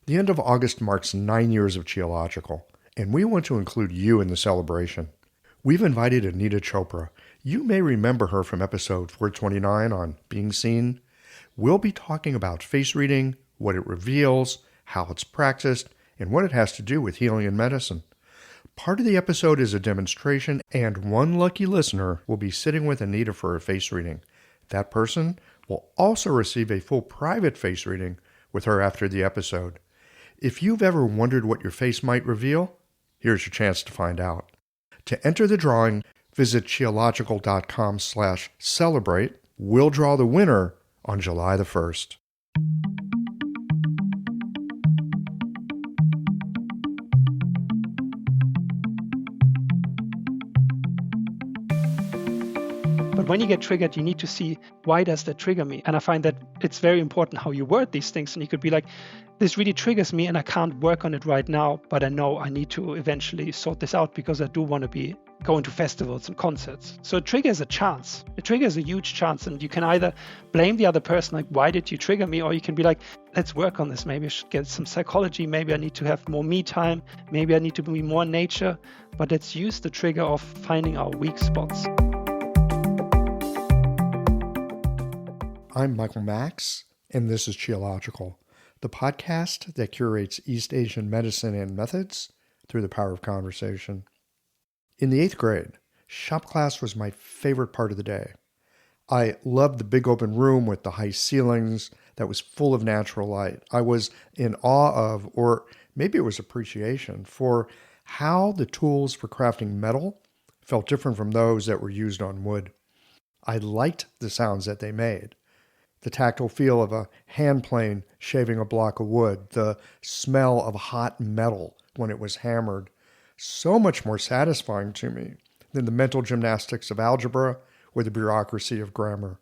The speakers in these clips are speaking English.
The end of August marks 9 years of Geological, and we want to include you in the celebration. We've invited Anita Chopra. You may remember her from episode 429 on Being Seen. We'll be talking about face reading, what it reveals, how it's practiced, and what it has to do with healing and medicine. Part of the episode is a demonstration, and one lucky listener will be sitting with Anita for a face reading. That person will also receive a full private face reading with her after the episode. If you've ever wondered what your face might reveal, here's your chance to find out. To enter the drawing, visit geological.com/celebrate. We'll draw the winner on July the 1st. But when you get triggered, you need to see, why does that trigger me? And I find that it's very important how you word these things. And you could be like, this really triggers me and I can't work on it right now, but I know I need to eventually sort this out because I do want to be going to festivals and concerts. So a trigger is a chance. A trigger is a huge chance. And you can either blame the other person, like, why did you trigger me? Or you can be like, let's work on this. Maybe I should get some psychology. Maybe I need to have more me time. Maybe I need to be more in nature. But let's use the trigger of finding our weak spots. I'm Michael Max, and this is Geological, the podcast that curates East Asian medicine and methods through the power of conversation. In the 8th grade, shop class was my favorite part of the day. I loved the big open room with the high ceilings that was full of natural light. I was in awe of, or maybe it was appreciation, for how the tools for crafting metal felt different from those that were used on wood. I liked the sounds that they made. The tactile feel of a hand plane shaving a block of wood, the smell of hot metal when it was hammered, so much more satisfying to me than the mental gymnastics of algebra or the bureaucracy of grammar.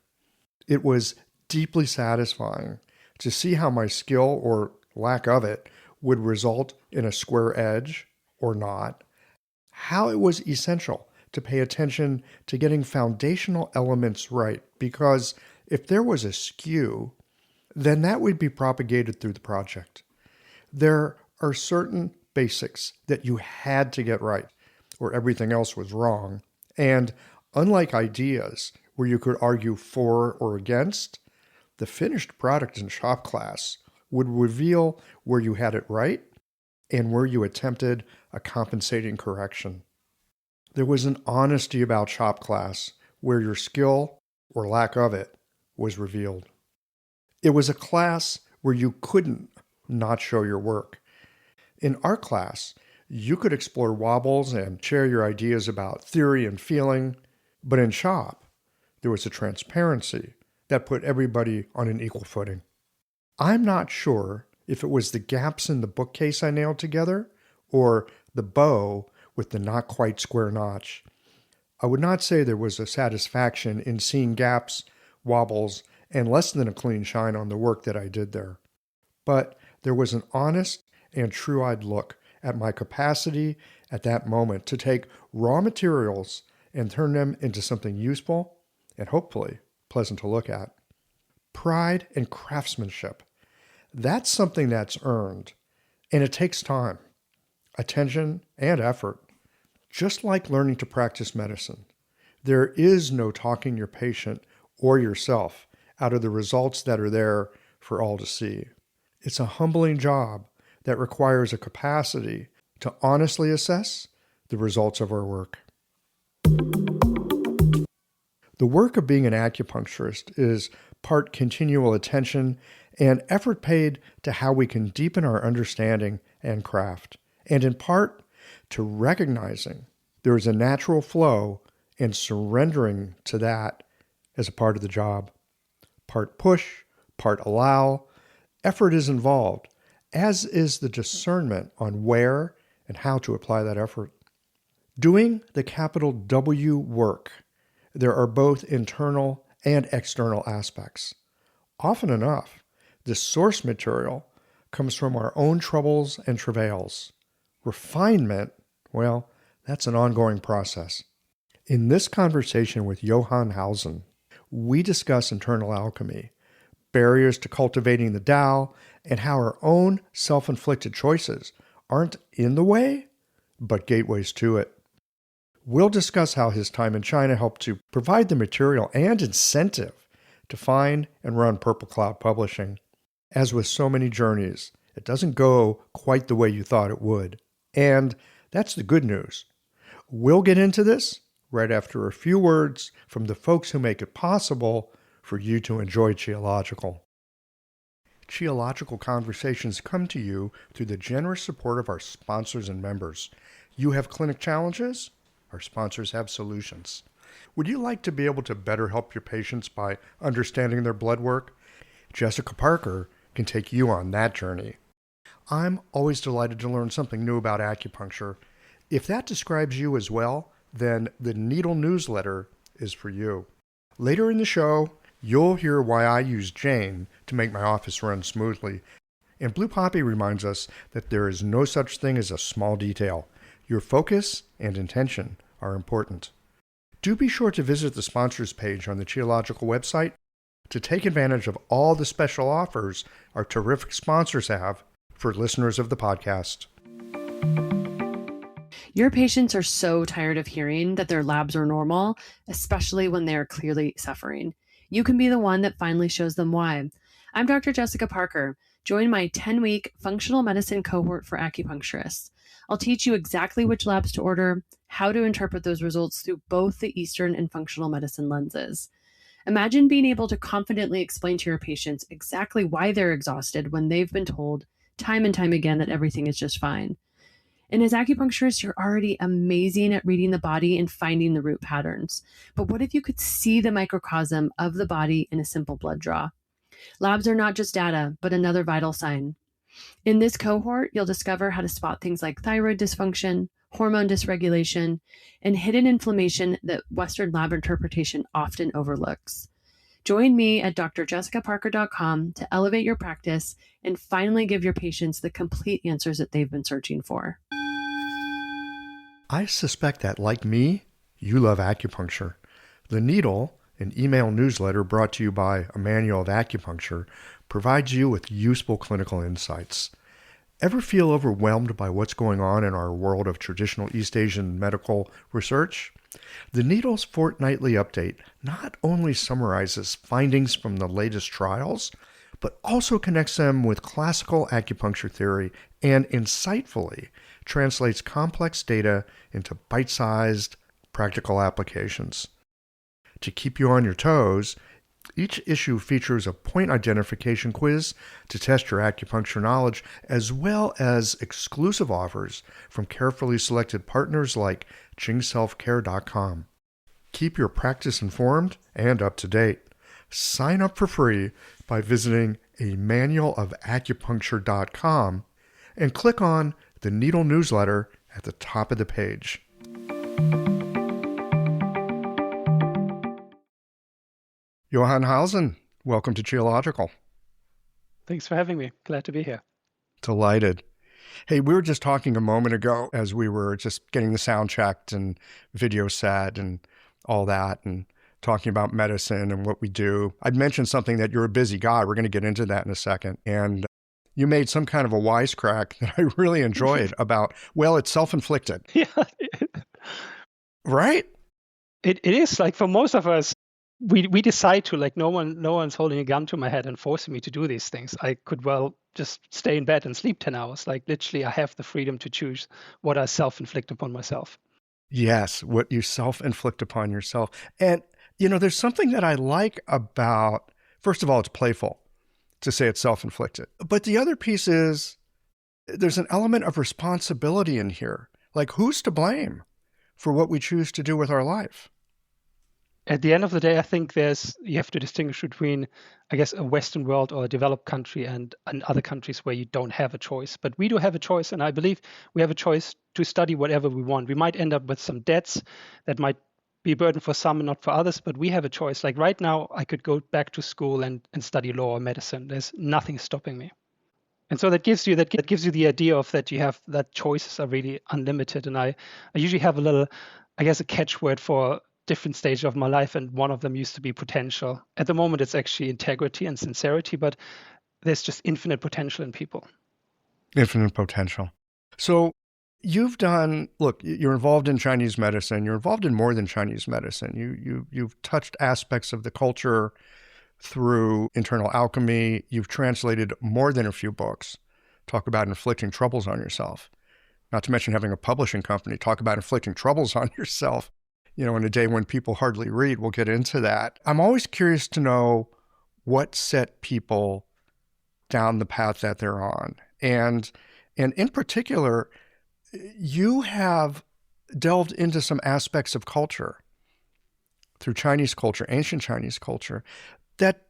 It was deeply satisfying to see how my skill, or lack of it, would result in a square edge or not, how it was essential to pay attention to getting foundational elements right, because if there was a skew, then that would be propagated through the project. There are certain basics that you had to get right, or everything else was wrong. And unlike ideas where you could argue for or against, the finished product in shop class would reveal where you had it right and where you attempted a compensating correction. There was an honesty about shop class where your skill, or lack of it, was revealed. It was a class where you couldn't not show your work. In art class, you could explore wobbles and share your ideas about theory and feeling, but in shop, there was a transparency that put everybody on an equal footing. I'm not sure if it was the gaps in the bookcase I nailed together, or the bow with the not quite square notch. I would not say there was a satisfaction in seeing gaps, wobbles, and less than a clean shine on the work that I did there. But there was an honest and true-eyed look at my capacity at that moment to take raw materials and turn them into something useful and hopefully pleasant to look at. Pride and craftsmanship. That's something that's earned, and it takes time, attention, and effort. Just like learning to practice medicine, there is no talking your patient or yourself out of the results that are there for all to see. It's a humbling job that requires a capacity to honestly assess the results of our work. The work of being an acupuncturist is part continual attention and effort paid to how we can deepen our understanding and craft, and in part to recognizing there is a natural flow and surrendering to that as a part of the job. Part push, part allow. Effort is involved, as is the discernment on where and how to apply that effort. Doing the capital W work, there are both internal and external aspects. Often enough, the source material comes from our own troubles and travails. Refinement, well, that's an ongoing process. In this conversation with Johann Hausen, we discuss internal alchemy, barriers to cultivating the Tao, and how our own self-inflicted choices aren't in the way, but gateways to it. We'll discuss how his time in China helped to provide the material and incentive to find and run Purple Cloud Publishing. As with so many journeys, it doesn't go quite the way you thought it would. And that's the good news. We'll get into this right after a few words from the folks who make it possible for you to enjoy Qiological. Qiological Conversations come to you through the generous support of our sponsors and members. You have clinic challenges? Our sponsors have solutions. Would you like to be able to better help your patients by understanding their blood work? Jessica Parker can take you on that journey. I'm always delighted to learn something new about acupuncture. If that describes you as well, then the Needle newsletter is for you. Later in the show, you'll hear why I use Jane to make my office run smoothly. And Blue Poppy reminds us that there is no such thing as a small detail. Your focus and intention are important. Do be sure to visit the sponsors page on the Qiological website to take advantage of all the special offers our terrific sponsors have for listeners of the podcast. Your patients are so tired of hearing that their labs are normal, especially when they are clearly suffering. You can be the one that finally shows them why. I'm Dr. Jessica Parker. Join my 10-week functional medicine cohort for acupuncturists. I'll teach you exactly which labs to order, how to interpret those results through both the Eastern and functional medicine lenses. Imagine being able to confidently explain to your patients exactly why they're exhausted when they've been told time and time again that everything is just fine. And as acupuncturists, you're already amazing at reading the body and finding the root patterns. But what if you could see the microcosm of the body in a simple blood draw? Labs are not just data, but another vital sign. In this cohort, you'll discover how to spot things like thyroid dysfunction, hormone dysregulation, and hidden inflammation that Western lab interpretation often overlooks. Join me at drjessicaparker.com to elevate your practice and finally give your patients the complete answers that they've been searching for. I suspect that, like me, you love acupuncture. The Needle, an email newsletter brought to you by a manual of acupuncture, provides you with useful clinical insights. Ever feel overwhelmed by what's going on in our world of traditional East Asian medical research? The Needle's fortnightly update not only summarizes findings from the latest trials, but also connects them with classical acupuncture theory and insightfully translates complex data into bite-sized, practical applications. To keep you on your toes, each issue features a point identification quiz to test your acupuncture knowledge, as well as exclusive offers from carefully selected partners like qingselfcare.com. Keep your practice informed and up to date. Sign up for free by visiting a manualofacupuncture.com and click on the Needle newsletter at the top of the page. Johann Hausen, welcome to Qiological. Thanks for having me. Glad to be here. Delighted. Hey, we were just talking a moment ago as we were just getting the sound checked and video set and all that and talking about medicine and what we do. I'd mentioned something that you're a busy guy. We're going to get into that in a second. And you made some kind of a wisecrack that I really enjoyed about, well, it's self-inflicted. Yeah. Right? It is like for most of us, we decide to, like, no one's holding a gun to my head and forcing me to do these things. I could well just stay in bed and sleep 10 hours. Like, literally, I have the freedom to choose what I self-inflict upon myself. Yes, what you self-inflict upon yourself. And, you know, there's something that I like about, first of all, it's playful to say it's self-inflicted. But the other piece is there's an element of responsibility in here. Like, who's to blame for what we choose to do with our life? At the end of the day, I think you have to distinguish between, I guess, a Western world or a developed country and other countries where you don't have a choice. But we do have a choice, and I believe we have a choice to study whatever we want. We might end up with some debts that might be a burden for some and not for others, but we have a choice. Like right now, I could go back to school and study law or medicine. There's nothing stopping me. And so that gives you the idea of that you have that choices are really unlimited. And I usually have a little, I guess, a catchword for different stages of my life, and one of them used to be potential. At the moment, it's actually integrity and sincerity, but there's just infinite potential in people. Infinite potential. So you've done, look, you're involved in Chinese medicine. You're involved in more than Chinese medicine. You've touched aspects of the culture through internal alchemy. You've translated more than a few books. Talk about inflicting troubles on yourself. Not to mention having a publishing company. Talk about inflicting troubles on yourself. In a day when people hardly read. We'll get into that. I'm always curious to know what set people down the path that they're on. And in particular, you have delved into some aspects of culture through Chinese culture, ancient Chinese culture, that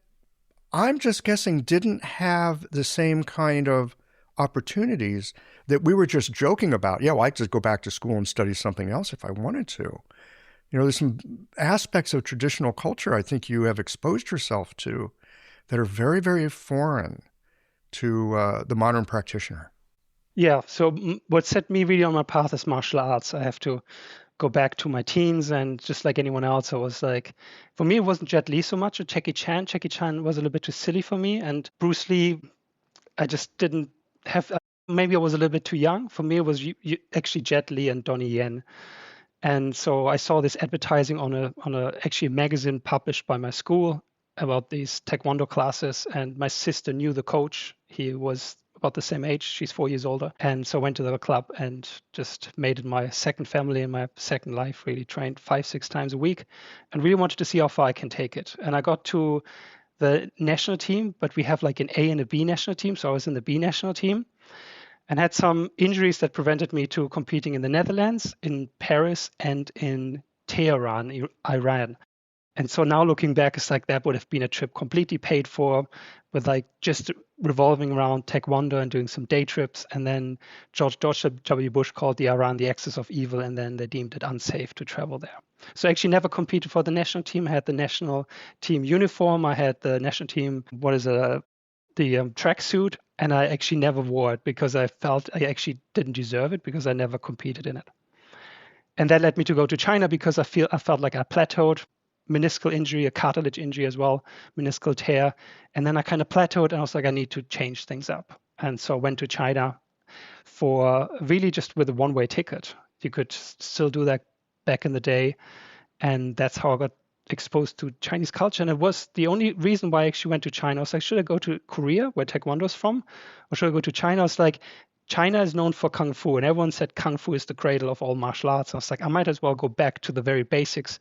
I'm just guessing didn't have the same kind of opportunities that we were just joking about. Yeah, well, I could just go back to school and study something else if I wanted to. There's some aspects of traditional culture I think you have exposed yourself to that are very, very foreign to the modern practitioner. Yeah, so what set me really on my path is martial arts. I have to go back to my teens, and just like anyone else, I was like, for me, it wasn't Jet Li so much, or Jackie Chan. Jackie Chan was a little bit too silly for me, and Bruce Lee, I just didn't have, maybe I was a little bit too young. For me, it was actually Jet Li and Donnie Yen. And so I saw this advertising on a actually a magazine published by my school about these Taekwondo classes, and my sister knew the coach. He was about the same age. She's 4 years older. And so I went to the club and just made it my second family and my second life, really trained 5-6 times a week and really wanted to see how far I can take it. And I got to the national team, but we have like an A and a B national team. So I was in the B national team and had some injuries that prevented me to competing in the Netherlands, in Paris, and in Tehran, Iran. And so now looking back, it's like that would have been a trip completely paid for, with like just revolving around Taekwondo and doing some day trips. And then George W. Bush called the Iran the axis of evil, and then they deemed it unsafe to travel there. So I actually never competed for the national team. I had the national team uniform. I had the national team, the tracksuit, and I actually never wore it because I felt I actually didn't deserve it because I never competed in it. And that led me to go to China because I felt like I plateaued. Meniscal injury, a cartilage injury as well, meniscal tear. And then I kind of plateaued and I was like, I need to change things up. And so I went to China for really just with a one-way ticket. You could still do that back in the day. And that's how I got exposed to Chinese culture. And it was the only reason why I actually went to China. I was like, should I go to Korea, where Taekwondo is from? Or should I go to China? I was like, China is known for Kung Fu. And everyone said Kung Fu is the cradle of all martial arts. I was like, I might as well go back to the very basics.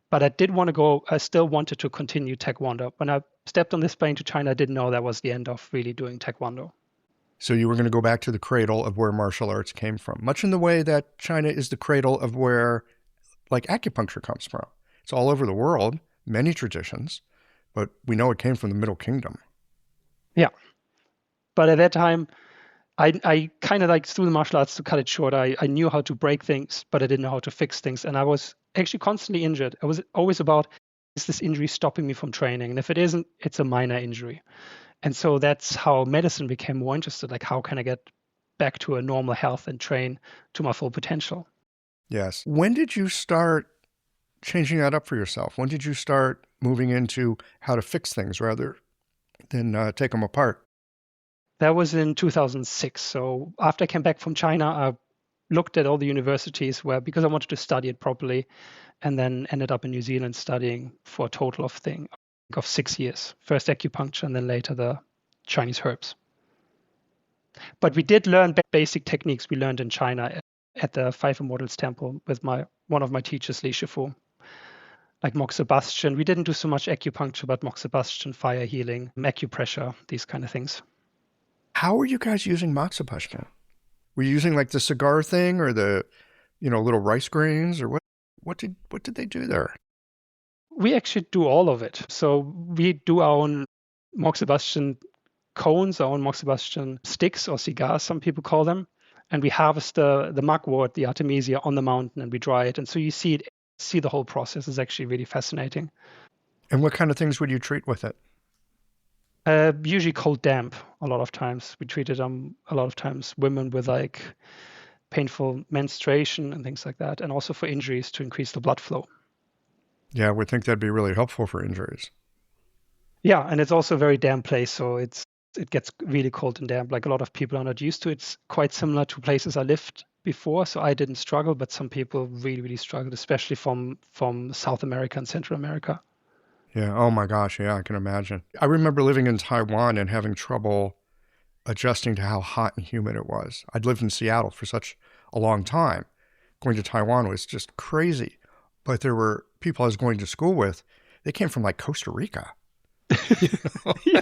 But I did want to go, I still wanted to continue Taekwondo. When I stepped on this plane to China, I didn't know that was the end of really doing Taekwondo. So you were going to go back to the cradle of where martial arts came from, much in the way that China is the cradle of where like acupuncture comes from. It's all over the world, many traditions, but we know it came from the Middle Kingdom. Yeah. But at that time, I kind of like through the martial arts, to cut it short, I knew how to break things, but I didn't know how to fix things. And I was actually constantly injured. I was always about, is this injury stopping me from training? And if it isn't, it's a minor injury. And so that's how medicine became more interested. Like, how can I get back to a normal health and train to my full potential? Yes. When did you start changing that up for yourself? When did you start moving into how to fix things rather than take them apart? That was in 2006. So after I came back from China, I looked at all the universities because I wanted to study it properly, and then ended up in New Zealand studying for a total of 6 years. First acupuncture and then later the Chinese herbs. But we did learn basic techniques we learned in China at the Five Immortals Temple with one of my teachers, Li Shifu. Like moxibustion. We didn't do so much acupuncture, but moxibustion, fire healing, acupressure, these kind of things. How were you guys using moxibustion? Were you using like the cigar thing or the, little rice grains, or what did they do there? We actually do all of it. So we do our own moxibustion cones, our own moxibustion sticks or cigars, some people call them. And we harvest the mugwort, the artemisia, on the mountain, and we dry it. And so you see the whole process. Is actually really fascinating. And what kind of things would you treat with it? Usually cold damp. A lot of times we treated a lot of times women with like painful menstruation and things like that, and also for injuries to increase the blood flow. Yeah, I would think that'd be really helpful for injuries. Yeah, and it's also a very damp place, so it gets really cold and damp. Like a lot of people are not used to it. It's quite similar to places I lived before, so I didn't struggle, but some people really, really struggled, especially from South America and Central America. Yeah. Oh my gosh. Yeah, I can imagine. I remember living in Taiwan and having trouble adjusting to how hot and humid it was. I'd lived in Seattle for such a long time. Going to Taiwan was just crazy. But there were people I was going to school with, they came from like Costa Rica. Yeah.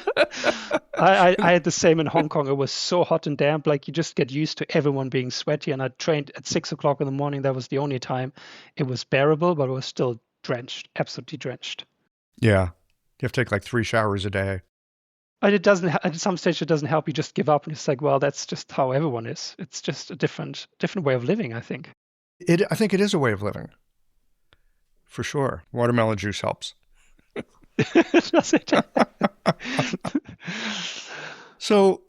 I had the same in Hong Kong. It was so hot and damp, like you just get used to everyone being sweaty. And I trained at 6 o'clock in the morning. That was the only time it was bearable, but it was still drenched, absolutely drenched. Yeah. You have to take like 3 showers a day. But it doesn't, at some stage, it doesn't help. You just give up and it's like, well, that's just how everyone is. It's just a different way of living, I think. I think it is a way of living. For sure. Watermelon juice helps. Does it? So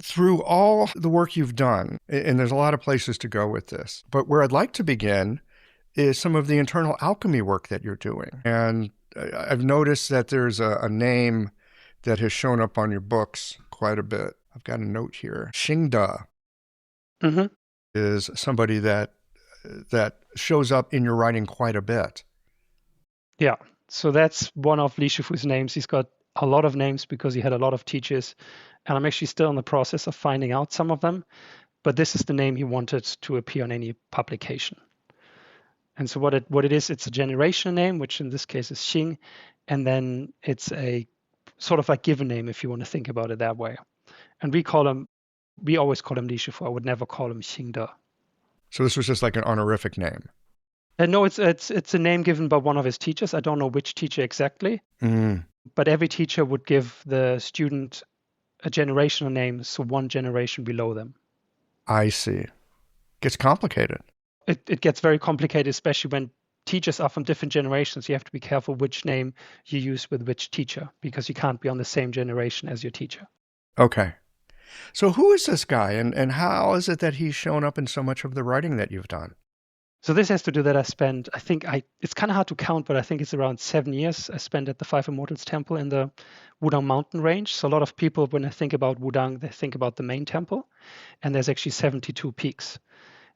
through all the work you've done, and there's a lot of places to go with this, but where I'd like to begin is some of the internal alchemy work that you're doing. And I've noticed that there's a name that has shown up on your books quite a bit. I've got a note here. Xingde is somebody that shows up in your writing quite a bit. Yeah. So that's one of Li Shifu's names. He's got a lot of names because he had a lot of teachers. And I'm actually still in the process of finding out some of them. But this is the name he wanted to appear on any publication. And so what it is, it's a generational name, which in this case is Xing. And then it's a sort of like given name, if you want to think about it that way. And we always call him Li Shifu. I would never call him Xingde. So this was just like an honorific name. No, it's a name given by one of his teachers. I don't know which teacher exactly, but every teacher would give the student a generational name, so one generation below them. I see. Gets complicated. It gets very complicated, especially when teachers are from different generations. You have to be careful which name you use with which teacher, because you can't be on the same generation as your teacher. Okay. So who is this guy, and how is it that he's shown up in so much of the writing that you've done? So this has to do that it's kind of hard to count, but I think it's around 7 years I spent at the Five Immortals Temple in the Wudang Mountain range. So a lot of people, when they think about Wudang, they think about the main temple, and there's actually 72 peaks.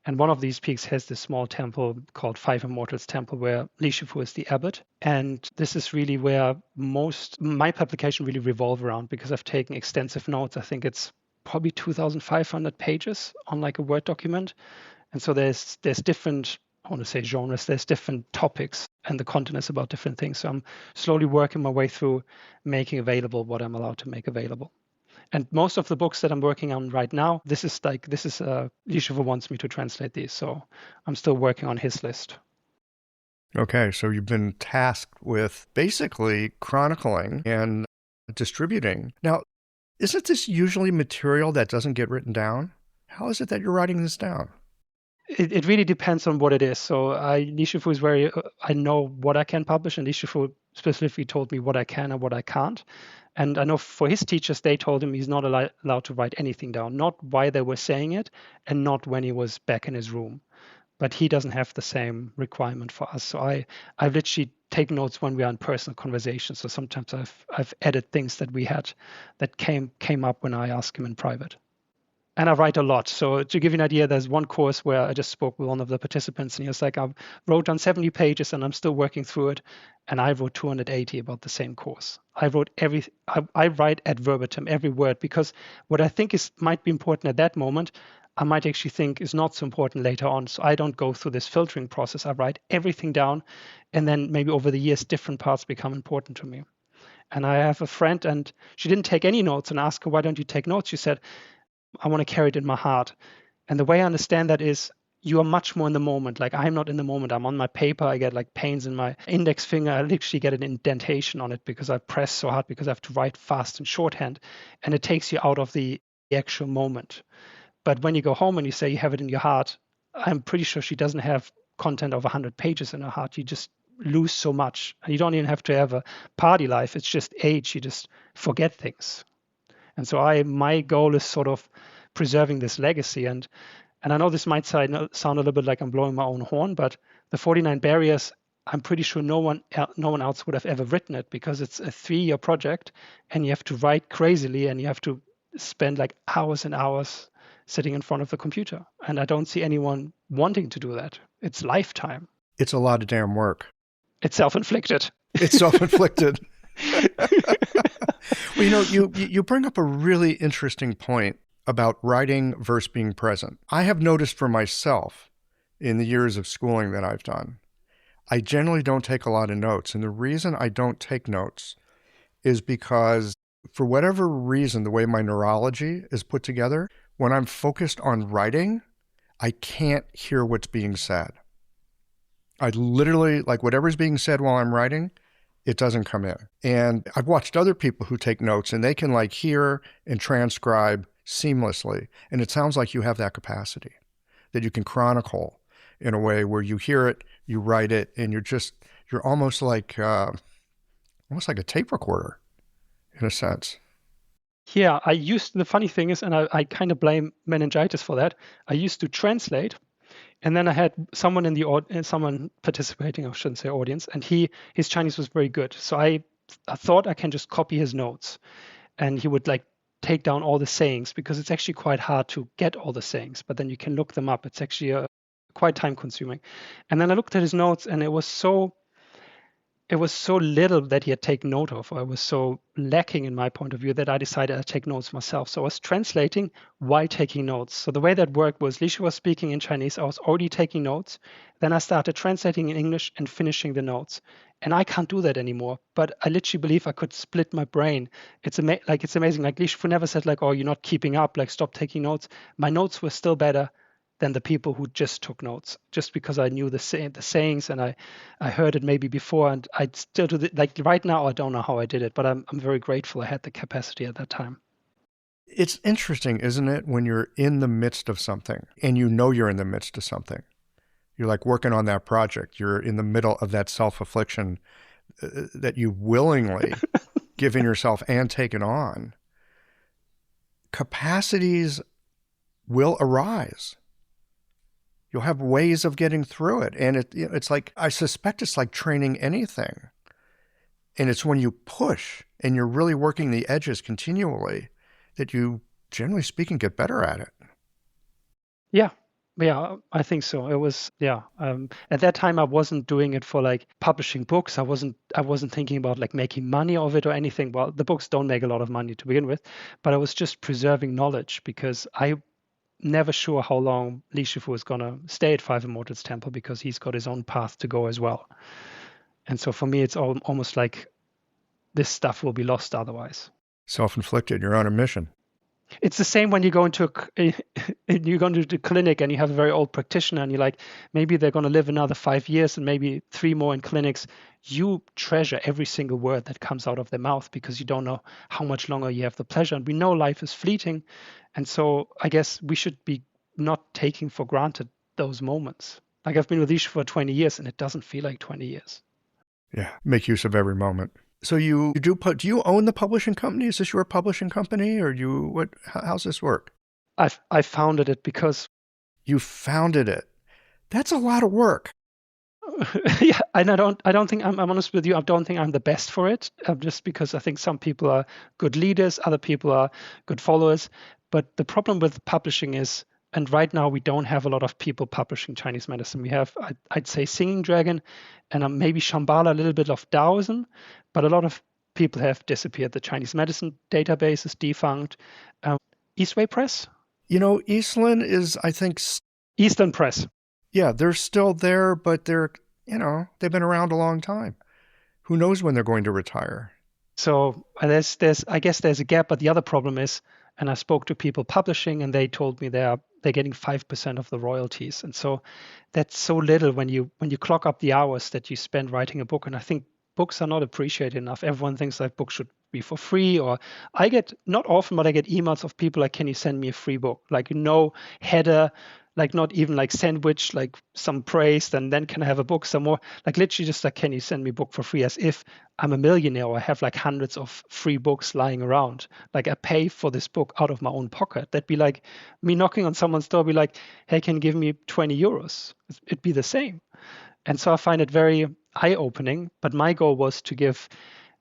And one of these peaks has this small temple called Five Immortals Temple, where Li Shifu is the abbot. And this is really where my publication really revolve around, because I've taken extensive notes. I think it's probably 2,500 pages on like a Word document. And so there's different, I want to say genres, there's different topics, and the content is about different things. So I'm slowly working my way through making available what I'm allowed to make available. And most of the books that I'm working on right now, Li Shifu wants me to translate these. So I'm still working on his list. Okay, so you've been tasked with basically chronicling and distributing. Now, isn't this usually material that doesn't get written down? How is it that you're writing this down? It really depends on what it is. So Li Shifu is I know what I can publish, and Li Shifu specifically told me what I can and what I can't. And I know for his teachers, they told him he's not allowed to write anything down, not why they were saying it, and not when he was back in his room. But he doesn't have the same requirement for us. So I've literally taken notes when we are in personal conversations. So sometimes I've added things that we had that came up when I asked him in private. And I write a lot. So to give you an idea, there's one course where I just spoke with one of the participants, and he was like, I wrote down 70 pages and I'm still working through it. And I wrote 280 about the same course. I write ad verbatim every word, because what I think might be important at that moment, I might actually think is not so important later on. So I don't go through this filtering process. I write everything down, and then maybe over the years, different parts become important to me. And I have a friend, and she didn't take any notes, and I asked her, why don't you take notes? She said, I want to carry it in my heart. And the way I understand that is you are much more in the moment. Like I'm not in the moment. I'm on my paper. I get like pains in my index finger. I literally get an indentation on it because I press so hard, because I have to write fast and shorthand. And it takes you out of the actual moment. But when you go home and you say you have it in your heart, I'm pretty sure she doesn't have content of 100 pages in her heart. You just lose so much. And you don't even have to have a party life. It's just age. You just forget things. And so my goal is sort of preserving this legacy. And I know this might sound a little bit like I'm blowing my own horn, but the 49 barriers, I'm pretty sure no one else would have ever written it, because it's a 3-year project and you have to write crazily and you have to spend like hours and hours sitting in front of the computer. And I don't see anyone wanting to do that. It's lifetime. It's a lot of damn work. It's self-inflicted. It's self-inflicted. Well, you bring up a really interesting point about writing versus being present. I have noticed for myself in the years of schooling that I've done, I generally don't take a lot of notes. And the reason I don't take notes is because for whatever reason, the way my neurology is put together, when I'm focused on writing, I can't hear what's being said. I literally, like whatever's being said while I'm writing, it doesn't come in. And I've watched other people who take notes and they can like hear and transcribe seamlessly. And it sounds like you have that capacity, that you can chronicle in a way where you hear it, you write it, and you're almost like a tape recorder in a sense. Yeah, the funny thing is, and I kind of blame meningitis for that. I used to translate, and then I had someone in the someone participating, I shouldn't say audience, and his Chinese was very good. So I thought I can just copy his notes, and he would like take down all the sayings, because it's actually quite hard to get all the sayings, but then you can look them up. It's actually quite time consuming. And then I looked at his notes, and it was so little that he had taken note of, or I was so lacking in my point of view, that I decided I'd take notes myself. So I was translating while taking notes. So the way that worked was Lishu was speaking in Chinese, I was already taking notes. Then I started translating in English and finishing the notes. And I can't do that anymore, but I literally believe I could split my brain. It's amazing. Like Lishu never said like, oh, you're not keeping up, like stop taking notes. My notes were still better than the people who just took notes, just because I knew the sayings and I heard it maybe before, and I still do it. Like right now, I don't know how I did it, but I'm very grateful I had the capacity at that time. It's interesting, isn't it, when you're in the midst of something and you know you're in the midst of something. You're like working on that project. You're in the middle of that self-affliction that you willingly given yourself and taken on. Capacities will arise. You'll have ways of getting through it. And it's like, I suspect it's like training anything. And it's when you push and you're really working the edges continually that you, generally speaking, get better at it. Yeah, I think so. It was, at that time, I wasn't doing it for like publishing books. I wasn't thinking about like making money of it or anything. Well, the books don't make a lot of money to begin with, but I was just preserving knowledge, because I never sure how long Li Shifu is going to stay at Five Immortals Temple, because he's got his own path to go as well. And so for me, it's almost like this stuff will be lost otherwise. Self-inflicted. You're on a mission. It's the same when you go into the clinic and you have a very old practitioner and you're like, maybe they're going to live another 5 years and maybe 3 more in clinics. You treasure every single word that comes out of their mouth, because you don't know how much longer you have the pleasure. And we know life is fleeting. And so I guess we should be not taking for granted those moments. Like I've been with Isha for 20 years and it doesn't feel like 20 years. Yeah. Make use of every moment. So do you own the publishing company? Is this your publishing company, or how's this work? I founded it because... You founded it. That's a lot of work. Yeah, and I don't think I'm honest with you. I don't think I'm the best for it, just because I think some people are good leaders, other people are good followers. But the problem with publishing is, and right now we don't have a lot of people publishing Chinese medicine. We have, I'd say, Singing Dragon, and maybe Shambhala, a little bit of Daoism, but a lot of people have disappeared. The Chinese medicine database is defunct. Eastway Press? Eastland is, I think... Eastern Press. Yeah, they're still there, but they've been around a long time. Who knows when they're going to retire? So I guess there's a gap, but the other problem is, and I spoke to people publishing, and they told me they're getting 5% of the royalties, and so that's so little when you clock up the hours that you spend writing a book. And I think books are not appreciated enough. Everyone thinks like books should be for free, or I get, not often, but I get emails of people like, can you send me a free book? Like header, like not even like sandwich, like some praise, then can I have a book some more? Like literally just like, can you send me a book for free, as if I'm a millionaire or I have like hundreds of free books lying around. Like I pay for this book out of my own pocket. That'd be like me knocking on someone's door, be like, hey, can you give me 20 euros? It'd be the same. And so I find it very, eye-opening, but my goal was to give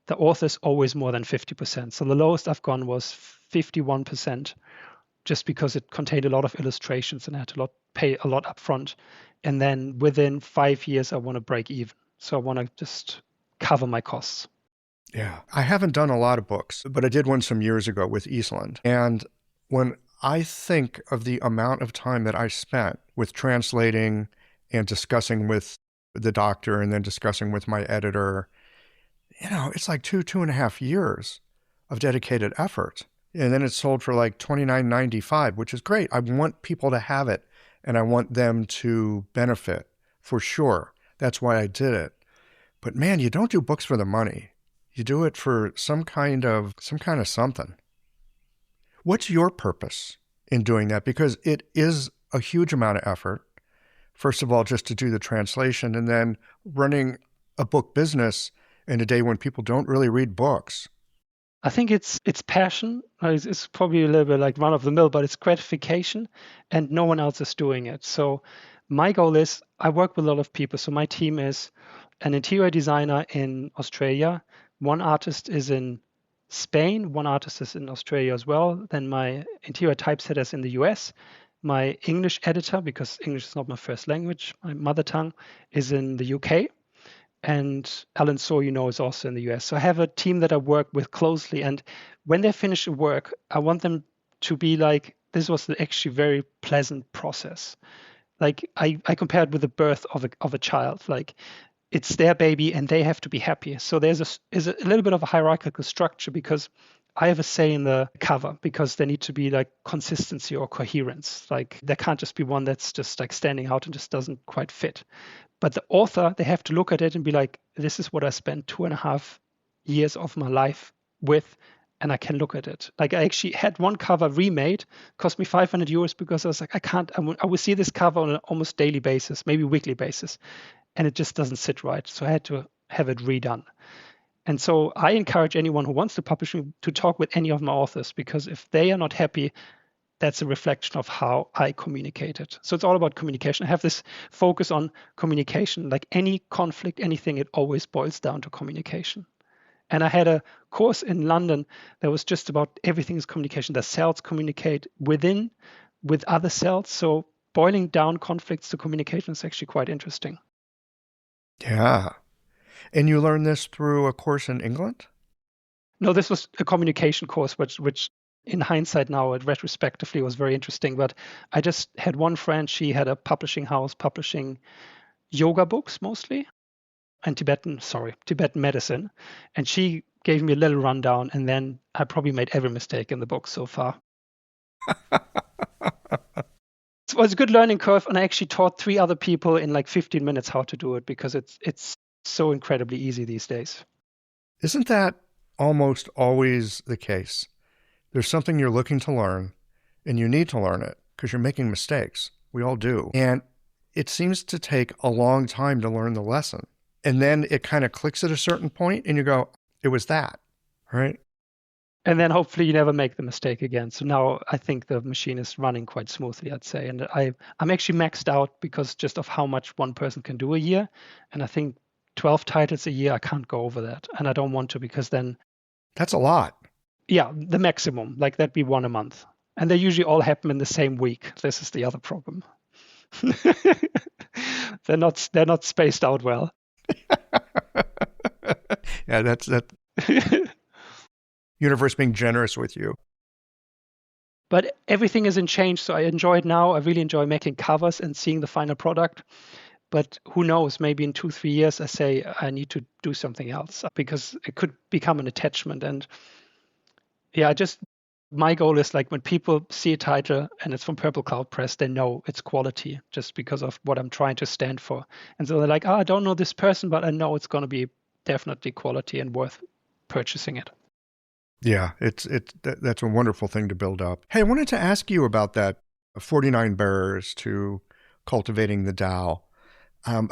the authors always more than 50%. So the lowest I've gone was 51%, just because it contained a lot of illustrations and I had to pay a lot upfront. And then within 5 years, I want to break even. So I want to just cover my costs. Yeah. I haven't done a lot of books, but I did one some years ago with Eastland. And when I think of the amount of time that I spent with translating and discussing with the doctor and then discussing with my editor, it's like 2.5 years of dedicated effort. And then it's sold for like $29.95, which is great. I want people to have it and I want them to benefit for sure. That's why I did it. But man, you don't do books for the money. You do it for some kind of something. What's your purpose in doing that? Because it is a huge amount of effort. First of all, just to do the translation and then running a book business in a day when people don't really read books. I think it's passion. It's probably a little bit like run of the mill, but it's gratification and no one else is doing it. So my goal is I work with a lot of people. So my team is an interior designer in Australia. One artist is in Spain. One artist is in Australia as well. Then my interior typesetter is in the US. My English editor, because English is not my first language, my mother tongue, is in the UK. And Alan Saw, is also in the US. So I have a team that I work with closely. And when they finish the work, I want them to be like, this was actually very pleasant process. Like I compare it with the birth of a child. Like it's their baby and they have to be happy. So there's a little bit of a hierarchical structure because I have a say in the cover because there need to be like consistency or coherence. Like there can't just be one that's just like standing out and just doesn't quite fit. But the author, they have to look at it and be like, this is what I spent 2.5 years of my life with, and I can look at it. Like I actually had one cover remade, cost me €500 because I was like, I will see this cover on an almost daily basis, maybe weekly basis, and it just doesn't sit right. So I had to have it redone. And so I encourage anyone who wants to publish to talk with any of my authors, because if they are not happy, that's a reflection of how I communicate it. So it's all about communication. I have this focus on communication. Like any conflict, anything, it always boils down to communication. And I had a course in London that was just about everything is communication. The cells communicate with other cells. So boiling down conflicts to communication is actually quite interesting. Yeah. And you learned this through a course in England? No, this was a communication course, which in hindsight now, it retrospectively was very interesting. But I just had one friend, she had a publishing house publishing yoga books mostly, and Tibetan medicine. And she gave me a little rundown, and then I probably made every mistake in the book so far. It was a good learning curve, and I actually taught 3 other people in like 15 minutes how to do it because it's so incredibly easy these days. Isn't that almost always the case? There's something you're looking to learn, and you need to learn it because you're making mistakes. We all do. And it seems to take a long time to learn the lesson. And then it kind of clicks at a certain point, and you go, it was that, right? And then hopefully you never make the mistake again. So now I think the machine is running quite smoothly, I'd say. And I'm actually maxed out because just of how much one person can do a year. And I think 12 titles a year, I can't go over that. And I don't want to because then... That's a lot. Yeah, the maximum, like that'd be 1 a month. And they usually all happen in the same week. This is the other problem. They're not spaced out well. Yeah, that's that. Universe being generous with you. But everything is in change, so I enjoy it now. I really enjoy making covers and seeing the final product. But who knows, maybe in 2-3 years I say I need to do something else because it could become an attachment. And yeah, my goal is like when people see a title and it's from Purple Cloud Press, they know it's quality just because of what I'm trying to stand for. And so they're like, I don't know this person, but I know it's going to be definitely quality and worth purchasing it. Yeah, that's a wonderful thing to build up. Hey, I wanted to ask you about that 49 barriers to cultivating the Tao. I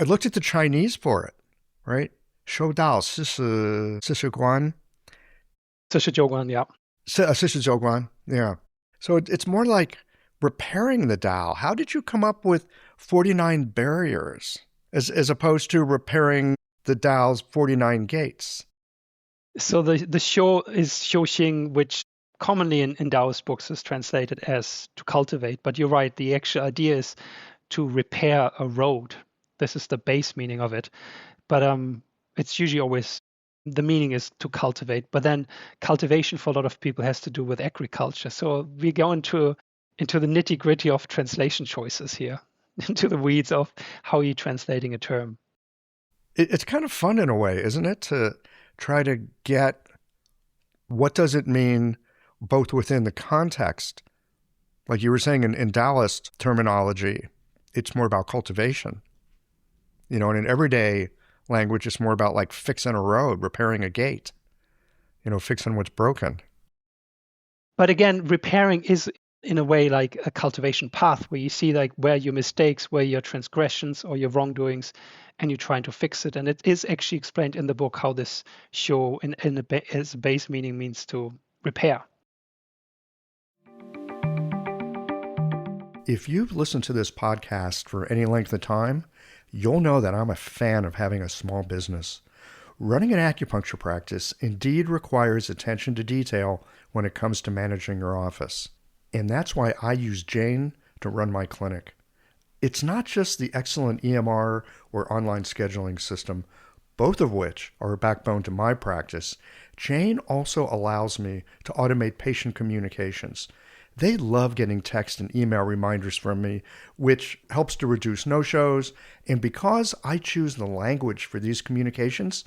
looked at the Chinese for it, right? 修道40关. 49关, yeah. 49关, yeah. So it's more like repairing the Tao. How did you come up with 49 barriers? as opposed to repairing the Tao's 49 gates. So the show is Xiaoxing, which commonly in Daoist books is translated as to cultivate. But you're right, the actual idea is to repair a road. This is the base meaning of it. But it's usually always the meaning is to cultivate. But then cultivation for a lot of people has to do with agriculture. So we go into the nitty gritty of translation choices here, into the weeds of how you're translating a term. It's kind of fun in a way, isn't it, to try to get what does it mean both within the context. Like you were saying in Daoist terminology, it's more about cultivation. You know, and in everyday language, it's more about like fixing a road, repairing a gate, you know, fixing what's broken. But again, repairing is in a way like a cultivation path where you see like where your mistakes, where your transgressions or your wrongdoings, and you're trying to fix it. And it is actually explained in the book how this show as a base meaning means to repair. If you've listened to this podcast for any length of time, you'll know that I'm a fan of having a small business. Running an acupuncture practice indeed requires attention to detail when it comes to managing your office. And that's why I use Jane to run my clinic. It's not just the excellent EMR or online scheduling system, both of which are a backbone to my practice. Jane also allows me to automate patient communications. They love getting text and email reminders from me, which helps to reduce no-shows. And because I choose the language for these communications,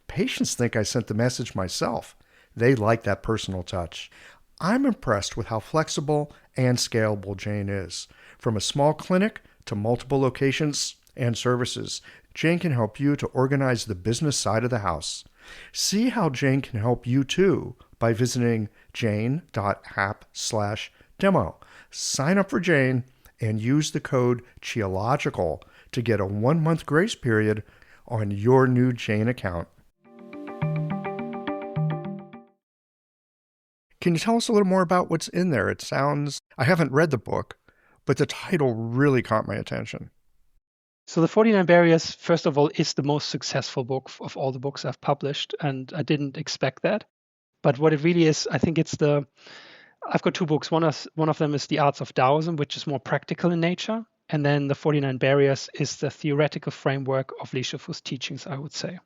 patients think I sent the message myself. They like that personal touch. I'm impressed with how flexible and scalable Jane is. From a small clinic to multiple locations and services, Jane can help you to organize the business side of the house. See how Jane can help you too by visiting jane.app/demo. Sign up for Jane and use the code CHEOLOGICAL to get a 1-month grace period on your new Jane account. Can you tell us a little more about what's in there? It sounds, I haven't read the book, but the title really caught my attention. So the 49 Barriers, first of all, is the most successful book of all the books I've published, and I didn't expect that. But what it really is, I think it's I've got two books. One of them is The Arts of Taoism, which is more practical in nature. And then the 49 Barriers is the theoretical framework of Li Shifu's teachings, I would say.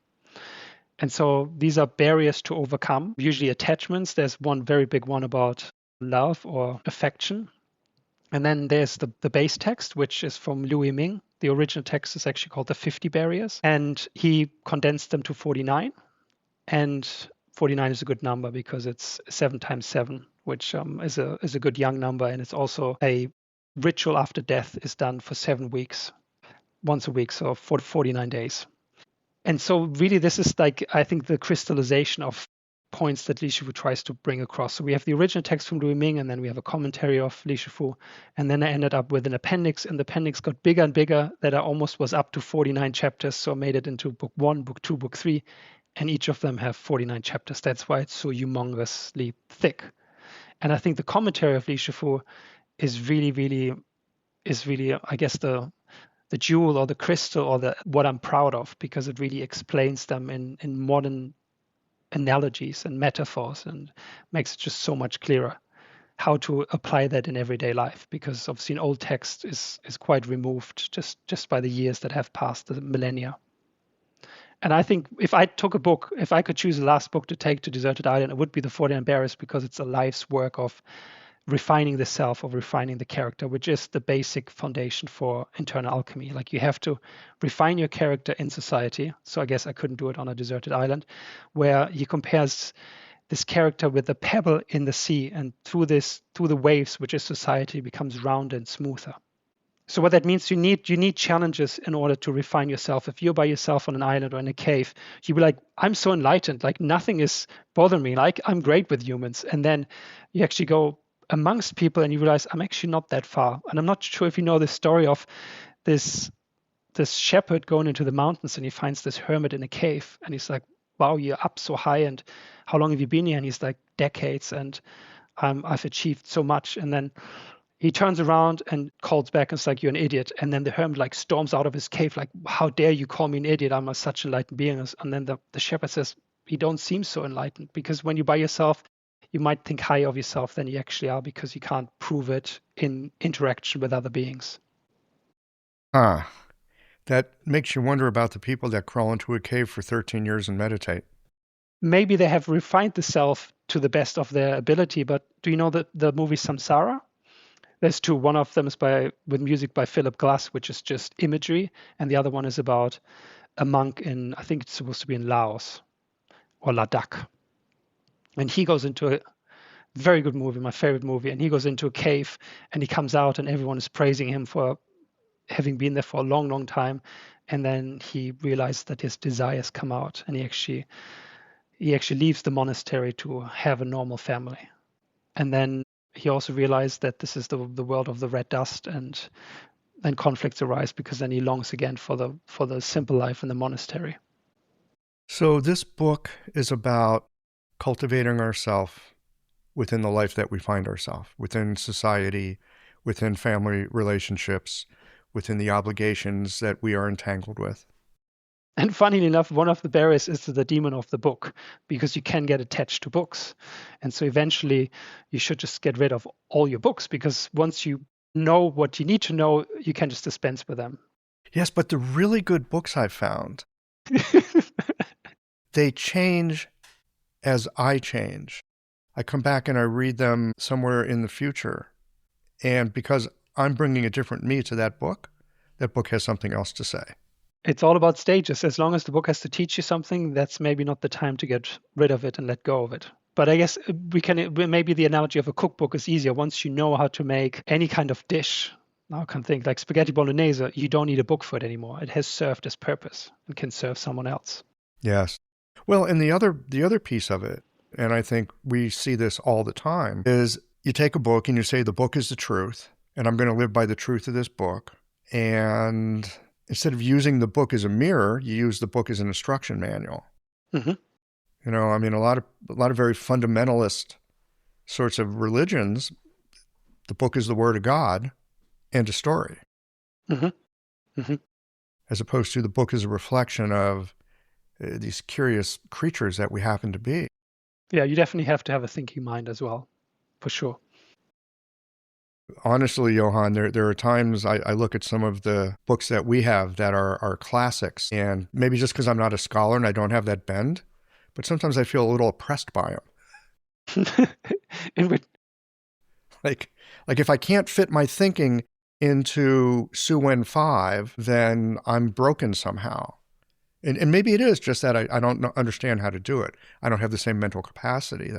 And so these are barriers to overcome, usually attachments. There's one very big one about love or affection. And then there's the base text, which is from Louis Ming. The original text is actually called the 50 Barriers. And he condensed them to 49. And 49 is a good number because it's 7 times 7, which is a good young number. And it's also a ritual after death is done for 7 weeks, once a week, so for 49 days. And so really this is like, I think, the crystallization of points that Li Shifu tries to bring across. So we have the original text from Louis Ming, and then we have a commentary of Li Shifu. And then I ended up with an appendix, and the appendix got bigger and bigger that I almost was up to 49 chapters. So I made it into book 1, book 2, book 3, and each of them have 49 chapters. That's why it's so humongously thick. And I think the commentary of Li Shifu is really, I guess, the jewel or the crystal or what I'm proud of, because it really explains them in modern analogies and metaphors and makes it just so much clearer how to apply that in everyday life, because obviously an old text is quite removed just by the years that have passed, the millennia. And I think if I could choose the last book to take to Deserted Island, it would be The 49 Barriers, because it's a life's work of refining the self, or refining the character, which is the basic foundation for internal alchemy. Like, you have to refine your character in society. So I guess I couldn't do it on a deserted island, where he compares this character with the pebble in the sea, and through the waves, which is society, becomes round and smoother. So what that means, you need challenges in order to refine yourself. If you're by yourself on an island or in a cave, you'll be like, I'm so enlightened, like nothing is bothering me, like I'm great with humans. And then you actually go amongst people and you realize I'm actually not that far. And I'm not sure if you know the story of this shepherd going into the mountains, and he finds this hermit in a cave, and he's like, wow, you're up so high, and how long have you been here? And he's like, decades, and I've achieved so much. And then he turns around and calls back and it's like, you're an idiot. And then the hermit like storms out of his cave, like, how dare you call me an idiot? I'm such an enlightened being. And then the shepherd says, you don't seem so enlightened, because when you're by yourself, you might think higher of yourself than you actually are, because you can't prove it in interaction with other beings. That makes you wonder about the people that crawl into a cave for 13 years and meditate. Maybe they have refined the self to the best of their ability, but do you know the movie Samsara? There's two. One of them is with music by Philip Glass, which is just imagery, and the other one is about a monk in, I think it's supposed to be in Laos or Ladakh. And he goes into a very good movie, my favorite movie, and he goes into a cave and he comes out and everyone is praising him for having been there for a long, long time. And then he realizes that his desires come out, and he actually leaves the monastery to have a normal family. And then he also realized that this is the world of the red dust, and then conflicts arise, because then he longs again for the simple life in the monastery. So this book is about cultivating ourselves within the life that we find ourselves, within society, within family relationships, within the obligations that we are entangled with. And funnily enough, one of the barriers is the demon of the book, because you can get attached to books. And so eventually you should just get rid of all your books, because once you know what you need to know, you can just dispense with them. Yes, but the really good books I've found, they change as I change. I come back and I read them somewhere in the future. And because I'm bringing a different me to that book has something else to say. It's all about stages. As long as the book has to teach you something, that's maybe not the time to get rid of it and let go of it. But I guess maybe the analogy of a cookbook is easier. Once you know how to make any kind of dish, now I can think like spaghetti bolognese, you don't need a book for it anymore. It has served its purpose and can serve someone else. Yes. Well, and the other piece of it, and I think we see this all the time, is you take a book and you say the book is the truth, and I'm going to live by the truth of this book. And instead of using the book as a mirror, you use the book as an instruction manual. Mm-hmm. You know, I mean, a lot of very fundamentalist sorts of religions, the book is the word of God and a story. Mm-hmm. Mm-hmm. As opposed to the book is a reflection of these curious creatures that we happen to be. Yeah, you definitely have to have a thinking mind as well, for sure. Honestly, Johan, there are times I look at some of the books that we have that are classics, and maybe just because I'm not a scholar and I don't have that bend, but sometimes I feel a little oppressed by them. Like if I can't fit my thinking into Suwen 5, then I'm broken somehow. And maybe it is just that I don't understand how to do it. I don't have the same mental capacity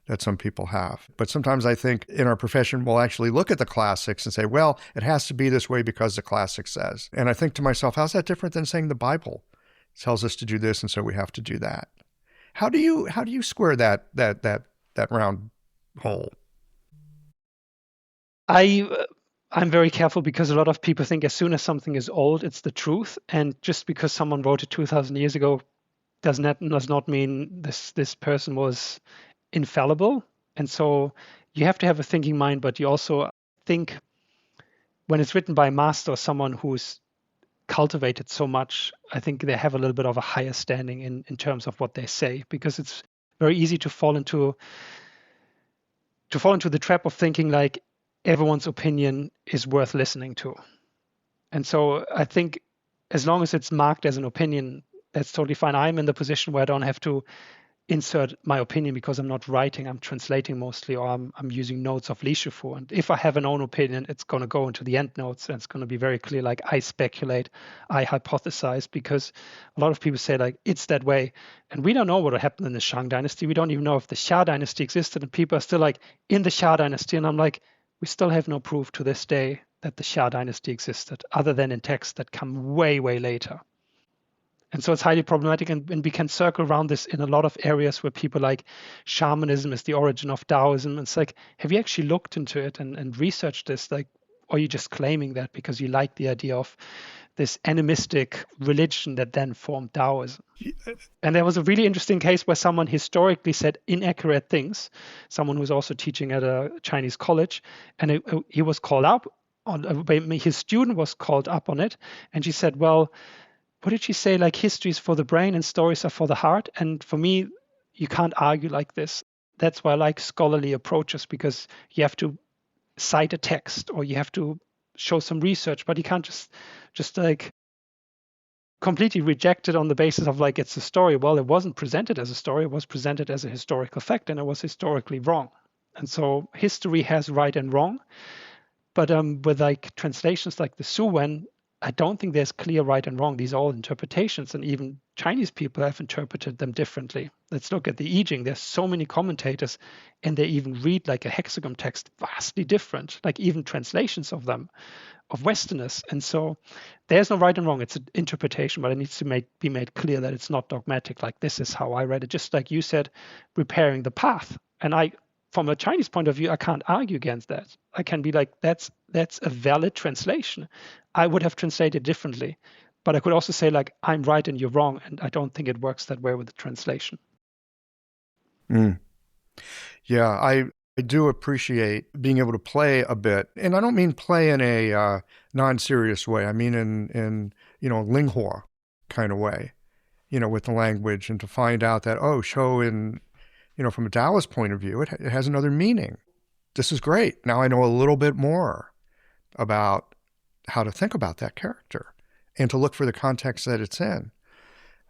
that some people have. But sometimes I think in our profession, we'll actually look at the classics and say, well, it has to be this way because the classic says. And I think to myself, how's that different than saying the Bible tells us to do this, and so we have to do that? How do you square that round hole? I'm very careful, because a lot of people think as soon as something is old, it's the truth. And just because someone wrote it 2,000 years ago does not mean this person was infallible. And so you have to have a thinking mind, but you also think when it's written by a master or someone who's cultivated so much, I think they have a little bit of a higher standing in terms of what they say, because it's very easy to fall into the trap of thinking like everyone's opinion is worth listening to. And so I think as long as it's marked as an opinion, that's totally fine. I'm in the position where I don't have to insert my opinion, because I'm not writing, I'm translating mostly, or I'm using notes of Li Shifu. And if I have an own opinion, it's going to go into the end notes, and it's going to be very clear, like I speculate, I hypothesize, because a lot of people say like, it's that way. And we don't know what happened in the Shang dynasty. We don't even know if the Xia dynasty existed, and people are still like, in the Xia dynasty. And I'm like, we still have no proof to this day that the Xia dynasty existed, other than in texts that come way, way later. And so it's highly problematic, and we can circle around this in a lot of areas where people like shamanism is the origin of Daoism. It's like, have you actually looked into it and researched this? Like, or are you just claiming that because you like the idea of this animistic religion that then formed Taoism. And there was a really interesting case where someone historically said inaccurate things, someone who was also teaching at a Chinese college, and he was called up on, his student was called up on it, and she said, well, what did she say? Like, history is for the brain and stories are for the heart. And for me, you can't argue like this. That's why I like scholarly approaches, because you have to cite a text or you have to show some research, but you can't just like completely reject it on the basis of like it's a story. Well, it wasn't presented as a story, it was presented as a historical fact, and it was historically wrong. And so history has right and wrong, but with like translations like the Suwen, I don't think there's clear right and wrong. These are all interpretations, and even Chinese people have interpreted them differently. Let's look at the I Ching. There's so many commentators, and they even read like a hexagon text vastly different, like even translations of them, of Westerners. And so there's no right and wrong. It's an interpretation, but it needs to be made clear that it's not dogmatic, like this is how I read it. Just like you said, repairing the path. And from a Chinese point of view, I can't argue against that. I can be like, that's a valid translation. I would have translated differently, but I could also say like, I'm right and you're wrong. And I don't think it works that way with the translation. Yeah, I do appreciate being able to play a bit. And I don't mean play in a non-serious way. I mean in linghua kind of way, with the language, and to find out that, show in, from a Taoist point of view, it has another meaning. This is great. Now I know a little bit more about how to think about that character and to look for the context that it's in.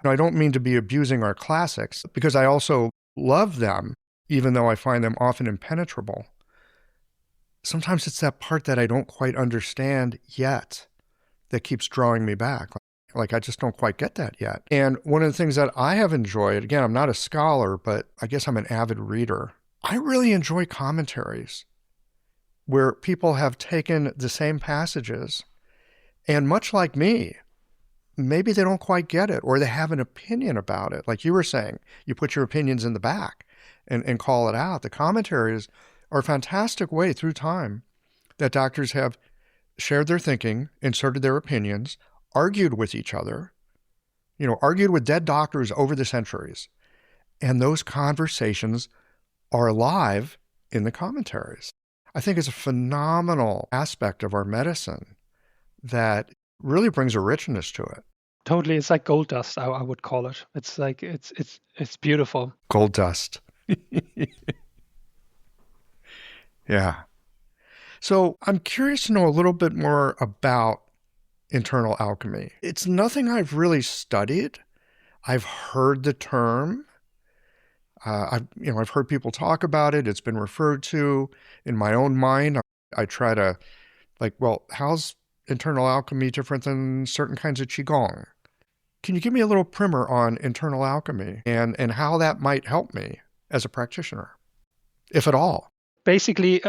And I don't mean to be abusing our classics, because I also love them, even though I find them often impenetrable. Sometimes it's that part that I don't quite understand yet that keeps drawing me back. Like I just don't quite get that yet. And one of the things that I have enjoyed, again, I'm not a scholar, but I guess I'm an avid reader. I really enjoy commentaries where people have taken the same passages and, much like me, maybe they don't quite get it, or they have an opinion about it. Like you were saying, you put your opinions in the back and call it out. The commentaries are a fantastic way through time that doctors have shared their thinking, inserted their opinions, argued with each other, argued with dead doctors over the centuries. And those conversations are alive in the commentaries. I think it's a phenomenal aspect of our medicine that really brings a richness to it. Totally. It's like gold dust, I would call it. It's like, it's beautiful. Gold dust. Yeah. So I'm curious to know a little bit more about internal alchemy. It's nothing I've really studied. I've heard the term. I've heard people talk about it. It's been referred to. In my own mind, I try to how's internal alchemy different than certain kinds of Qigong? Can you give me a little primer on internal alchemy and how that might help me as a practitioner, if at all? Basically,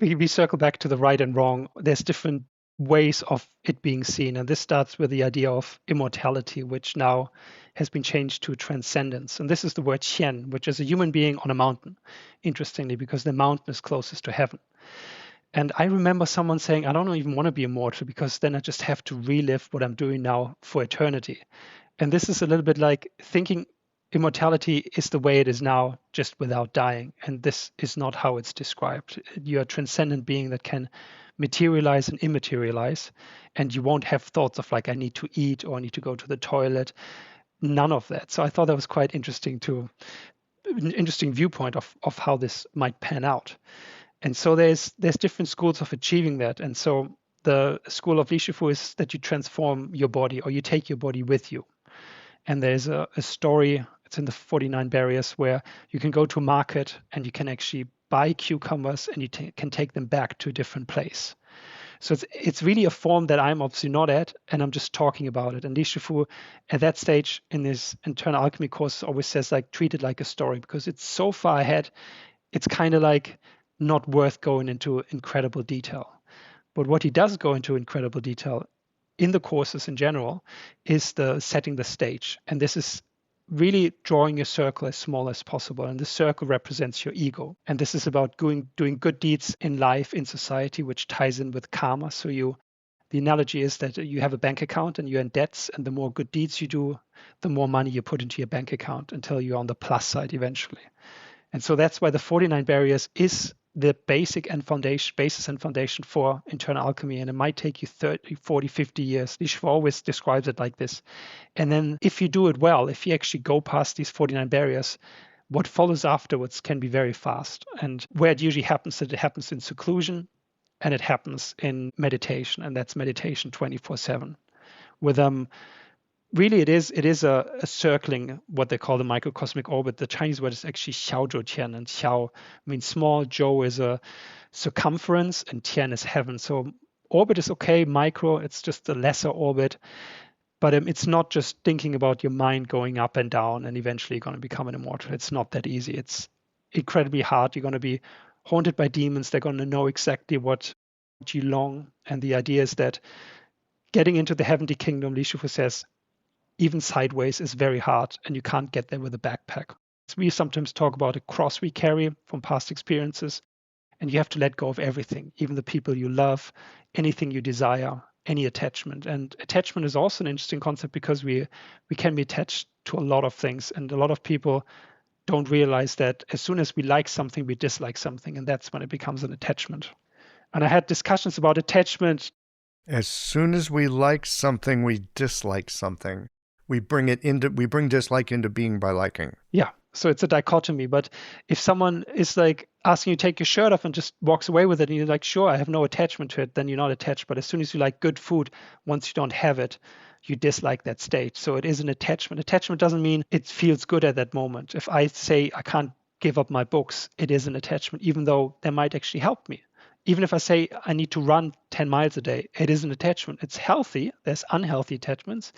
we circle back to the right and wrong. There's different ways of it being seen. And this starts with the idea of immortality, which now has been changed to transcendence. And this is the word Qian, which is a human being on a mountain, interestingly, because the mountain is closest to heaven. And I remember someone saying, I don't even want to be immortal, because then I just have to relive what I'm doing now for eternity. And this is a little bit like thinking immortality is the way it is now, just without dying. And this is not how it's described. You're a transcendent being that can materialize and immaterialize, and you won't have thoughts of like, I need to eat or I need to go to the toilet. None of that. So I thought that was quite interesting viewpoint of how this might pan out. And so there's different schools of achieving that. And so the school of Li Shifu is that you transform your body, or you take your body with you. And there's a story, it's in the 49 Barriers, where you can go to a market and you can actually buy cucumbers and you can take them back to a different place. So it's really a form that I'm obviously not at, and I'm just talking about it. And Li Shifu, at that stage in this internal alchemy course, always says like, treat it like a story, because it's so far ahead, it's kind of like not worth going into incredible detail. But what he does go into incredible detail in the courses in general is the setting the stage. And this is really drawing your circle as small as possible. And the circle represents your ego. And this is about doing good deeds in life, in society, which ties in with karma. So you The analogy is that you have a bank account and you're in debts, and the more good deeds you do, the more money you put into your bank account until you're on the plus side eventually. And so that's why the 49 barriers is the basis and foundation for internal alchemy. And it might take you 30, 40, 50 years. Lishoff always describes it like this. And then if you do it well, if you actually go past these 49 barriers, what follows afterwards can be very fast. And where it usually happens, it happens in seclusion and it happens in meditation. And that's meditation 24/7. With really, it is a circling, what they call the microcosmic orbit. The Chinese word is actually xiaozhou tian, and xiao means small, zhou is a circumference, and tian is heaven. So orbit is okay, micro, it's just a lesser orbit. But it's not just thinking about your mind going up and down and eventually you're going to become an immortal. It's not that easy. It's incredibly hard. You're going to be haunted by demons. They're going to know exactly what you long. And the idea is that getting into the heavenly kingdom, Lishoff says, even sideways is very hard, and you can't get there with a backpack. We sometimes talk about a cross we carry from past experiences, and you have to let go of everything, even the people you love, anything you desire, any attachment. And attachment is also an interesting concept because we can be attached to a lot of things, and a lot of people don't realize that as soon as we like something, we dislike something, and that's when it becomes an attachment. And I had discussions about attachment. As soon as we like something, we dislike something. We bring dislike into being by liking. Yeah. So it's a dichotomy. But if someone is like asking you to take your shirt off and just walks away with it, and you're like, sure, I have no attachment to it, then you're not attached. But as soon as you like good food, once you don't have it, you dislike that state. So it is an attachment. Attachment doesn't mean it feels good at that moment. If I say I can't give up my books, it is an attachment, even though they might actually help me. Even if I say I need to run 10 miles a day, it is an attachment. It's healthy. There's unhealthy attachments.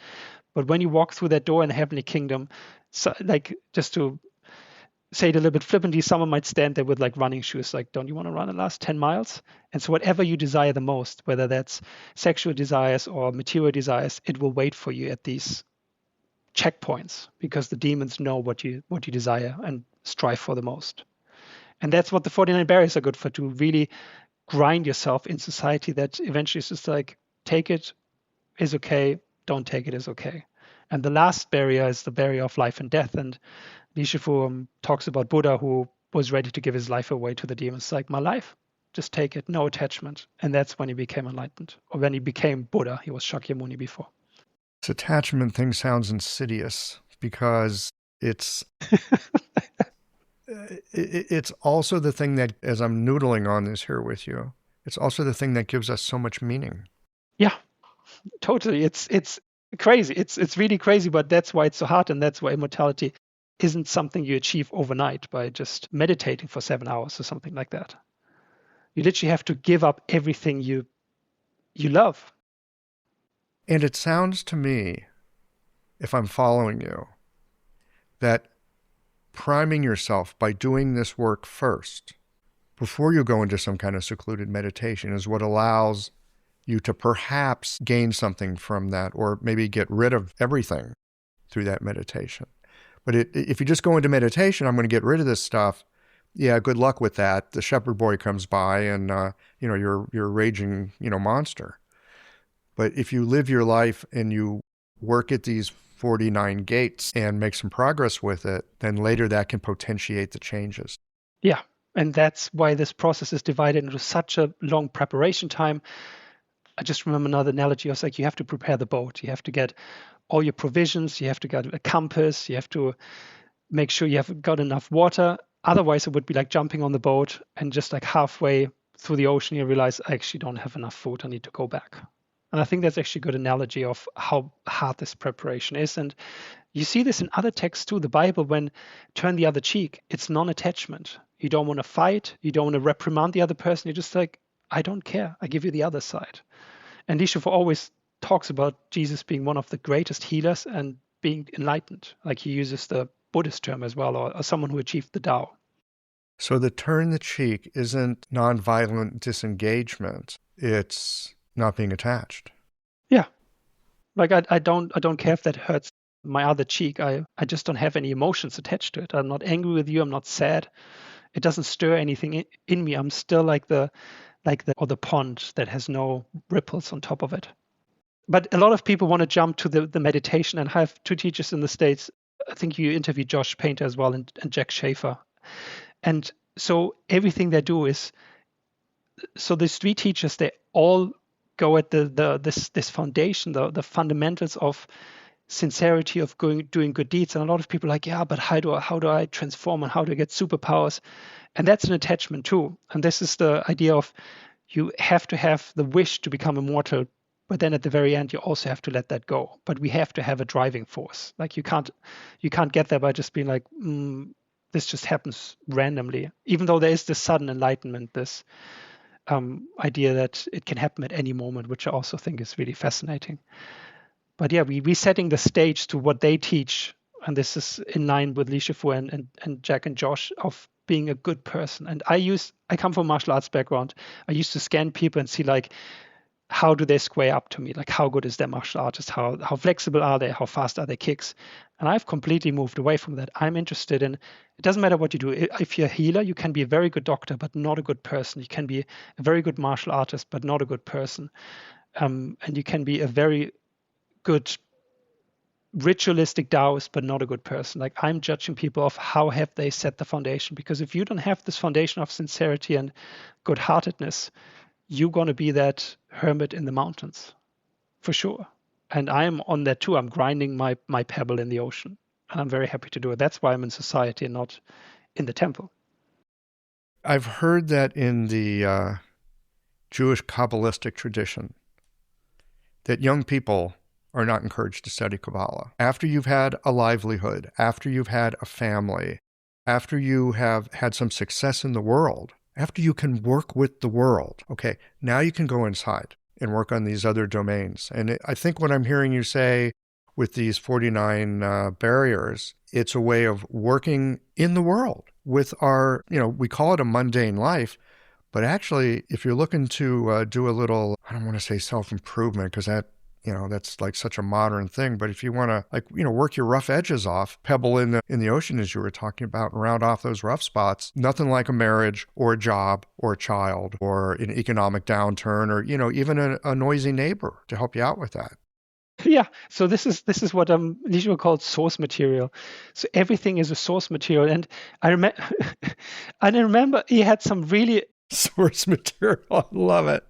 But when you walk through that door in the heavenly kingdom, so like just to say it a little bit flippantly, someone might stand there with like running shoes, like, don't you want to run the last 10 miles? And so whatever you desire the most, whether that's sexual desires or material desires, it will wait for you at these checkpoints because the demons know what you desire and strive for the most. And that's what the 49 barriers are good for, to really grind yourself in society that eventually is just like, take it is okay, don't take it is okay. And the last barrier is the barrier of life and death. And Lishoff talks about Buddha who was ready to give his life away to the demons. Like, my life, just take it, no attachment. And that's when he became enlightened, or when he became Buddha. He was Shakyamuni before. This attachment thing sounds insidious because it's it's also the thing that, as I'm noodling on this here with you, it's also the thing that gives us so much meaning. Yeah, totally. It's crazy. It's really crazy, but that's why it's so hard, and that's why immortality isn't something you achieve overnight by just meditating for 7 hours or something like that. You literally have to give up everything you love. And it sounds to me, if I'm following you, that priming yourself by doing this work first, before you go into some kind of secluded meditation, is what allows you to perhaps gain something from that, or maybe get rid of everything through that meditation. But if you just go into meditation, I'm going to get rid of this stuff. Yeah, good luck with that. The shepherd boy comes by, and you're a raging monster. But if you live your life and you work at these 49 gates and make some progress with it, then later that can potentiate the changes. Yeah, and that's why this process is divided into such a long preparation time. I just remember another analogy. I was like, you have to prepare the boat. You have to get all your provisions. You have to get a compass. You have to make sure you have got enough water. Otherwise, it would be like jumping on the boat and just like halfway through the ocean, you realize, I actually don't have enough food. I need to go back. And I think that's actually a good analogy of how hard this preparation is. And you see this in other texts too. The Bible, when turn the other cheek, it's non-attachment. You don't want to fight. You don't want to reprimand the other person. You're just like, I don't care. I give you the other side. And Lishoff always talks about Jesus being one of the greatest healers and being enlightened. Like he uses the Buddhist term as well, or someone who achieved the Tao. So the turn the cheek isn't nonviolent disengagement. It's not being attached. Yeah. Like I don't care if that hurts my other cheek. I just don't have any emotions attached to it. I'm not angry with you. I'm not sad. It doesn't stir anything in me. I'm still like the like the pond that has no ripples on top of it. But a lot of people want to jump to the meditation, and I have two teachers in the States. I think you interviewed Josh Painter as well, and Jack Schaefer. And so everything they do is, so these three teachers, they all go at this foundation, the fundamentals of sincerity, of doing good deeds. And a lot of people are like, yeah, but how do I transform, and how do I get superpowers? And that's an attachment too. And this is the idea of, you have to have the wish to become immortal, but then at the very end you also have to let that go. But we have to have a driving force. Like you can't get there by just being like, this just happens randomly, even though there is this sudden enlightenment, this idea that it can happen at any moment, which I also think is really fascinating. But yeah, we setting the stage to what they teach, and this is in line with Li Shifu and Jack and Josh, of being a good person. And I come from martial arts background. I used to scan people and see like, how do they square up to me? Like, how good is their martial artist? How flexible are they? How fast are their kicks? And I've completely moved away from that. I'm interested in, it doesn't matter what you do. If you're a healer, you can be a very good doctor, but not a good person. You can be a very good martial artist, but not a good person. And you can be a very good ritualistic Daoist, but not a good person. Like, I'm judging people of how have they set the foundation, because if you don't have this foundation of sincerity and good-heartedness, you're going to be that hermit in the mountains for sure. And I'm on that too. I'm grinding my pebble in the ocean, and I'm very happy to do it. That's why I'm in society and not in the temple. I've heard that in the Jewish Kabbalistic tradition that young people are not encouraged to study Kabbalah. After you've had a livelihood, after you've had a family, after you have had some success in the world, after you can work with the world, okay, now you can go inside and work on these other domains. And I think what I'm hearing you say with these 49 barriers, it's a way of working in the world with our, we call it a mundane life, but actually, if you're looking to do a little, I don't want to say self-improvement, because that's like such a modern thing. But if you want to work your rough edges off, pebble in the ocean, as you were talking about, and round off those rough spots, nothing like a marriage or a job or a child or an economic downturn or, even a noisy neighbor to help you out with that. Yeah. So this is what these were called source material. So everything is a source material. And I remember he had some really source material. I love it.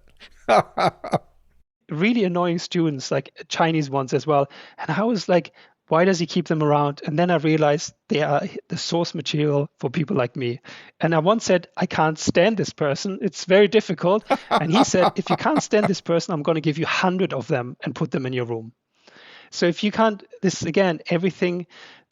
really annoying students, like Chinese ones as well. And I was like, why does he keep them around? And then I realized they are the source material for people like me. And I once said, I can't stand this person. It's very difficult. And he said, if you can't stand this person, I'm going to give you 100 of them and put them in your room. So if you can't, this again, everything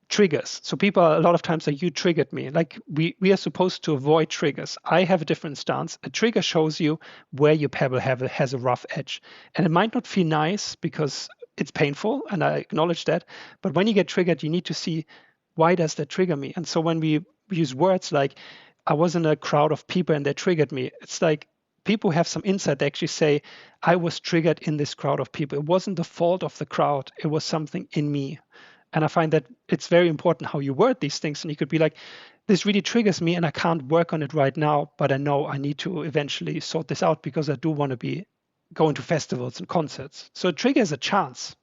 triggers. So people a lot of times say, you triggered me. Like we are supposed to avoid triggers. I have a different stance. A trigger shows you where your pebble has a rough edge. And it might not feel nice because it's painful, and I acknowledge that. But when you get triggered, you need to see, why does that trigger me? And so when we use words like, I was in a crowd of people and they triggered me, it's like people have some insight. They actually say, I was triggered in this crowd of people. It wasn't the fault of the crowd. It was something in me. And I find that it's very important how you word these things. And you could be like, this really triggers me and I can't work on it right now, but I know I need to eventually sort this out because I do want to be going to festivals and concerts. So a trigger is a chance.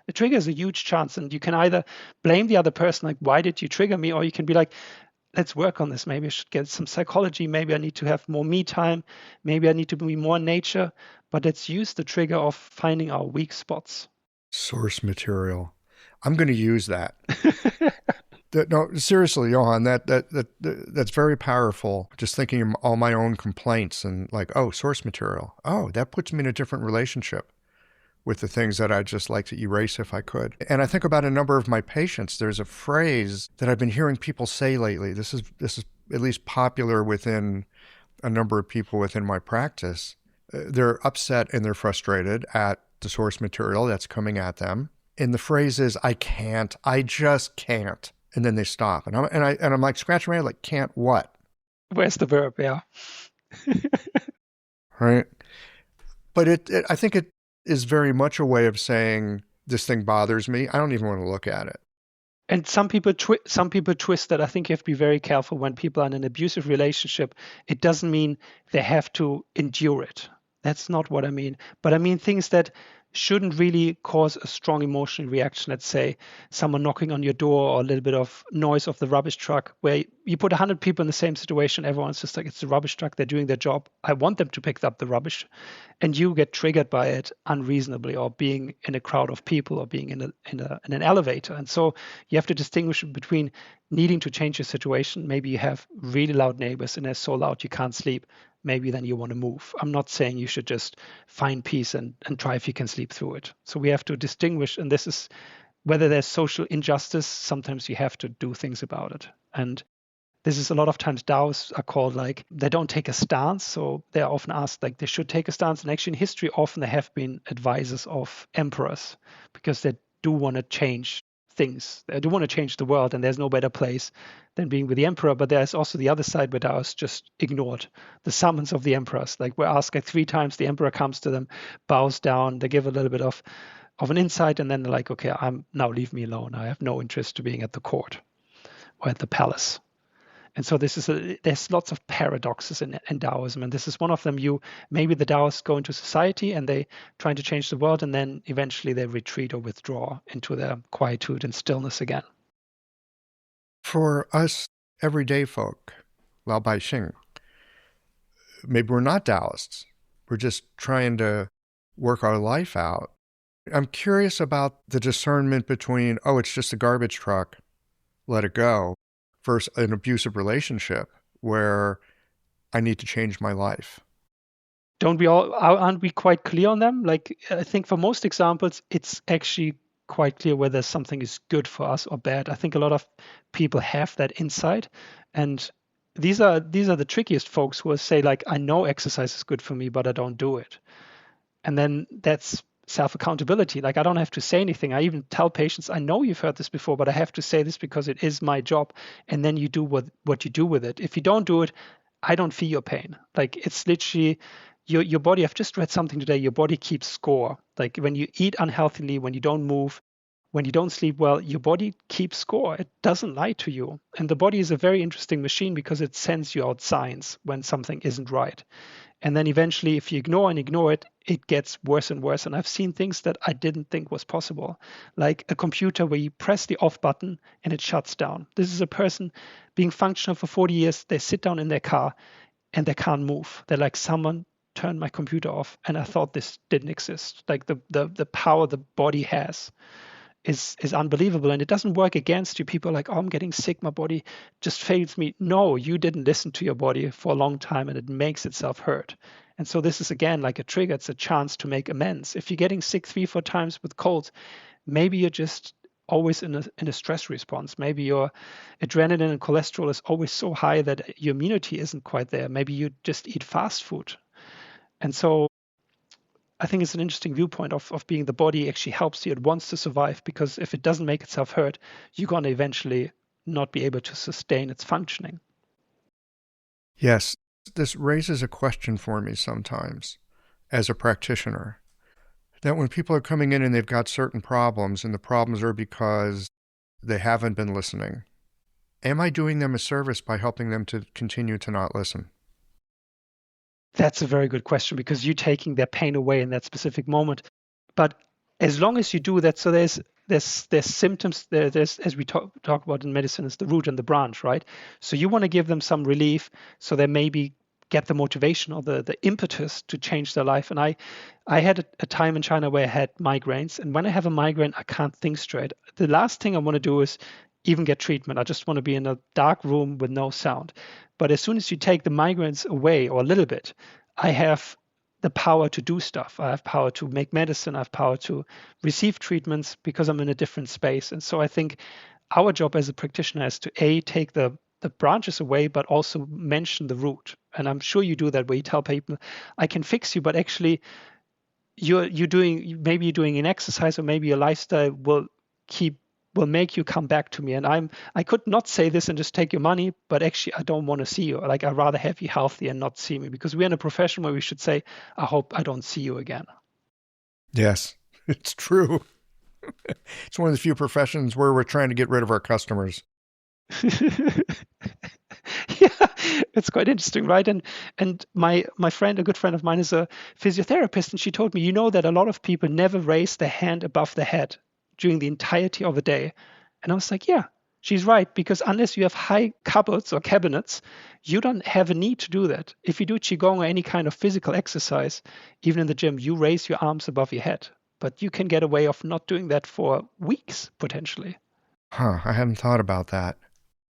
A trigger is a huge chance. And you can either blame the other person, like, why did you trigger me? Or you can be like, let's work on this. Maybe I should get some psychology. Maybe I need to have more me time. Maybe I need to be more in nature. But let's use the trigger of finding our weak spots. Source material. I'm going to use that. No, seriously, Johan, that's very powerful. Just thinking of all my own complaints and like, oh, source material. Oh, that puts me in a different relationship with the things that I'd just like to erase if I could. And I think about a number of my patients. There's a phrase that I've been hearing people say lately. This is at least popular within a number of people within my practice. They're upset and they're frustrated at the source material that's coming at them. And the phrase is, I just can't. And then they stop. And I'm like scratching my head, like, can't what? Where's the verb? Yeah. Right. But I think it is very much a way of saying, this thing bothers me. I don't even want to look at it. And some people twist that. I think you have to be very careful when people are in an abusive relationship. It doesn't mean they have to endure it. That's not what I mean. But I mean things that shouldn't really cause a strong emotional reaction. Let's say someone knocking on your door, or a little bit of noise of the rubbish truck, where you put 100 people in the same situation. Everyone's just like, it's the rubbish truck. They're doing their job. I want them to pick up the rubbish. And you get triggered by it unreasonably, or being in a crowd of people, or being in an elevator. And so you have to distinguish between needing to change your situation. Maybe you have really loud neighbors and they're so loud you can't sleep. Maybe then you want to move. I'm not saying you should just find peace and try if you can sleep through it. So we have to distinguish, and this is whether there's social injustice, sometimes you have to do things about it. And this is a lot of times Daoists are called like, they don't take a stance. So they're often asked like they should take a stance. And actually in history, often they have been advisors of emperors, because they do want to change things. They do want to change the world, and there's no better place than being with the emperor. But there's also the other side where Daoists just ignored the summons of the emperors. Like we're asked like 3 times, the emperor comes to them, bows down, they give a little bit of an insight, and then they're like, okay, now leave me alone. I have no interest to being at the court or at the palace. And so there's lots of paradoxes in Taoism, and this is one of them. Maybe the Taoists go into society and they trying to change the world, and then eventually they retreat or withdraw into their quietude and stillness again. For us everyday folk, Lao Bai Xing, maybe we're not Taoists. We're just trying to work our life out. I'm curious about the discernment between, it's just a garbage truck, let it go, versus an abusive relationship where I need to change my life. Aren't we quite clear on them? Like, I think for most examples, it's actually quite clear whether something is good for us or bad. I think a lot of people have that insight. And these are the trickiest folks who will say, like, I know exercise is good for me, but I don't do it. And then that's self-accountability. Like, I don't have to say anything. I even tell patients, I know you've heard this before, but I have to say this because it is my job. And then you do what you do with it. If you don't do it, I don't feel your pain. Like, it's literally your body. I've just read something today. Your body keeps score. Like, when you eat unhealthily, when you don't move, when you don't sleep well, your body keeps score. It doesn't lie to you. And the body is a very interesting machine because it sends you out signs when something isn't right. And then eventually, if you ignore it, it gets worse and worse. And I've seen things that I didn't think was possible, like a computer where you press the off button and it shuts down. This is a person being functional for 40 years. They sit down in their car and they can't move. They're like, someone turned my computer off, and I thought this didn't exist. Like the power the body has is unbelievable, and it doesn't work against you. People are like, I'm getting sick, my body just fails me. No, you didn't listen to your body for a long time, and it makes itself hurt. And so this is again like a trigger. It's a chance to make amends. If you're getting sick 3-4 times with colds, maybe you're just always in a stress response. Maybe your adrenaline and cholesterol is always so high that your immunity isn't quite there. Maybe you just eat fast food. And so I think it's an interesting viewpoint of being the body actually helps you. It wants to survive, because if it doesn't make itself hurt, you're going to eventually not be able to sustain its functioning. Yes, this raises a question for me sometimes as a practitioner, that when people are coming in and they've got certain problems, and the problems are because they haven't been listening, am I doing them a service by helping them to continue to not listen? That's a very good question, because you're taking their pain away in that specific moment. But as long as you do that, so there's symptoms, there's as we talk about in medicine, is the root and the branch, right? So you want to give them some relief, so they maybe get the motivation or the impetus to change their life. And I had a time in China where I had migraines, and when I have a migraine, I can't think straight. The last thing I want to do is even get treatment. I just want to be in a dark room with no sound. But as soon as you take the migraines away, or a little bit, I have the power to do stuff. I have power to make medicine. I have power to receive treatments, because I'm in a different space. And so I think our job as a practitioner is to take the branches away, but also mention the root. And I'm sure you do that, where you tell people, I can fix you, but actually you're doing an exercise, or maybe your lifestyle will make you come back to me. And I could not say this and just take your money, but actually I don't want to see you. Like, I'd rather have you healthy and not see me, because we're in a profession where we should say, I hope I don't see you again. Yes, it's true. It's one of the few professions where we're trying to get rid of our customers. Yeah, it's quite interesting, right? And my friend, a good friend of mine, is a physiotherapist, and she told me, that a lot of people never raise their hand above the head during the entirety of a day. And I was like, yeah, she's right, because unless you have high cupboards or cabinets, you don't have a need to do that. If you do qigong or any kind of physical exercise, even in the gym, you raise your arms above your head. But you can get away of not doing that for weeks, potentially. Huh, I hadn't thought about that.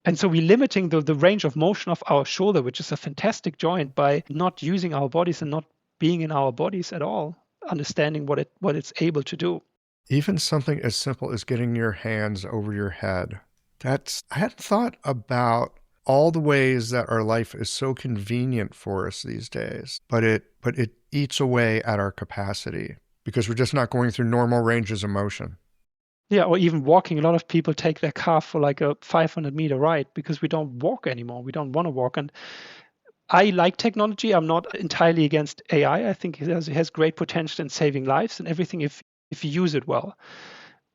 And so we're limiting the range of motion of our shoulder, which is a fantastic joint, by not using our bodies and not being in our bodies at all, understanding what it's able to do. Even something as simple as getting your hands over your head. I hadn't thought about all the ways that our life is so convenient for us these days, but it eats away at our capacity because we're just not going through normal ranges of motion. Yeah, or even walking. A lot of people take their car for like a 500-meter ride because we don't walk anymore. We don't want to walk. And I like technology. I'm not entirely against AI. I think it has great potential in saving lives and everything if you use it well.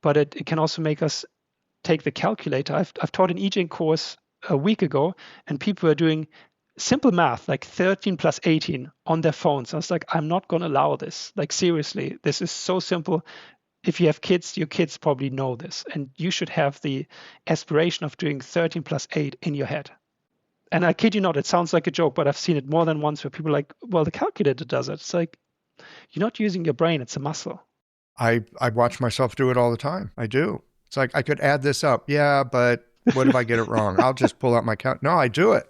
But it can also make us take the calculator. I've taught an EJ course a week ago, and people were doing simple math, like 13 plus 18 on their phones. I was like, I'm not going to allow this. Like, seriously, this is so simple. If you have kids, your kids probably know this, and you should have the aspiration of doing 13 plus 8 in your head. And I kid you not, it sounds like a joke, but I've seen it more than once where people are like, well, the calculator does it. It's like, you're not using your brain, it's a muscle. I watch myself do it all the time. I do. It's like, I could add this up. Yeah, but what if I get it wrong? I'll just pull out my count. No, I do it.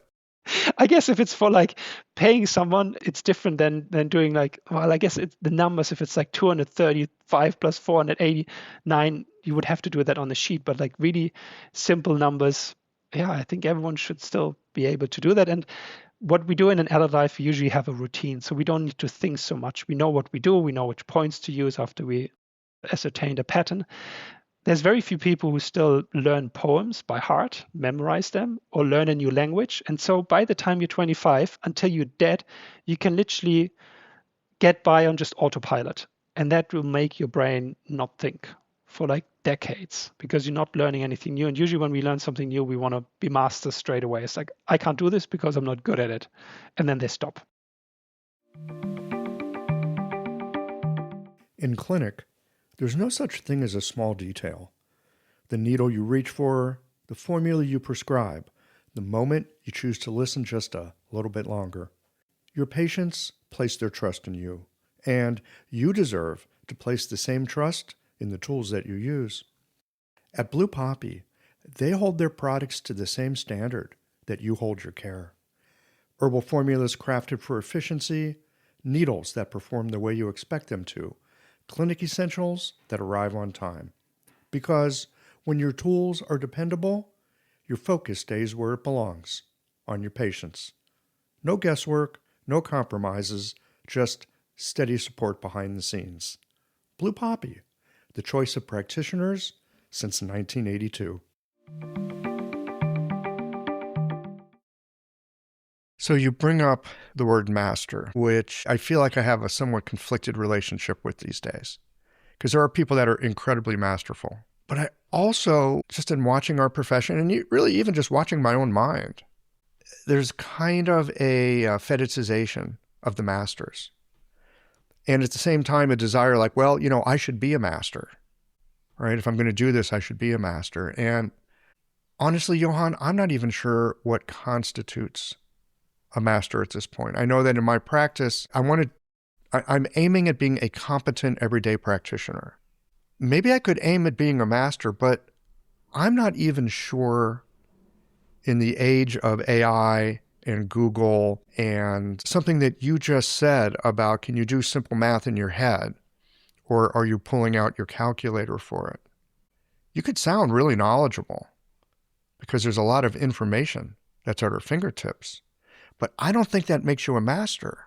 I guess if it's for like paying someone, it's different than doing like, well, I guess it's the numbers. If it's like 235 plus 489, you would have to do that on the sheet. But like really simple numbers, yeah, I think everyone should still be able to do that. And what we do in an adult life, we usually have a routine. So we don't need to think so much. We know what we do. We know which points to use after we ascertained a pattern. There's very few people who still learn poems by heart, memorize them, or learn a new language. And so by the time you're 25, until you're dead, you can literally get by on just autopilot. And that will make your brain not think for like decades because you're not learning anything new. And usually when we learn something new, we want to be masters straight away. It's like, I can't do this because I'm not good at it. And then they stop. In clinic, there's no such thing as a small detail. The needle you reach for, the formula you prescribe, the moment you choose to listen just a little bit longer. Your patients place their trust in you, and you deserve to place the same trust in the tools that you use. At Blue Poppy, they hold their products to the same standard that you hold your care. Herbal formulas crafted for efficiency, needles that perform the way you expect them to, clinic essentials that arrive on time. Because when your tools are dependable, your focus stays where it belongs, on your patients. No guesswork, no compromises, just steady support behind the scenes. Blue Poppy, the choice of practitioners since 1982. So you bring up the word master, which I feel like I have a somewhat conflicted relationship with these days, because there are people that are incredibly masterful. But I also, just in watching our profession, and really even just watching my own mind, there's kind of a fetishization of the masters. And at the same time, a desire like, well, I should be a master, right? If I'm going to do this, I should be a master. And honestly, Johan, I'm not even sure what constitutes a master at this point. I know that in my practice, I'm aiming at being a competent everyday practitioner. Maybe I could aim at being a master, but I'm not even sure in the age of AI and Google and something that you just said about, can you do simple math in your head? Or are you pulling out your calculator for it? You could sound really knowledgeable because there's a lot of information that's at our fingertips. But I don't think that makes you a master.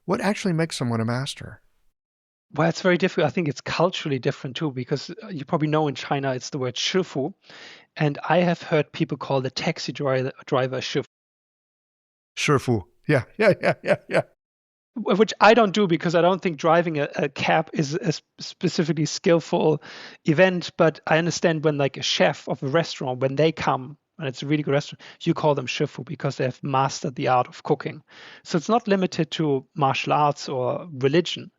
What actually makes someone a master? Well, it's very difficult. I think it's culturally different too, because you probably know in China it's the word shifu. And I have heard people call the taxi driver shifu. Shifu. Yeah. which I don't do because I don't think driving a cab is a specifically skillful event. But I understand when like a chef of a restaurant, when they come and it's a really good restaurant, you call them shifu because they have mastered the art of cooking. So it's not limited to martial arts or religion.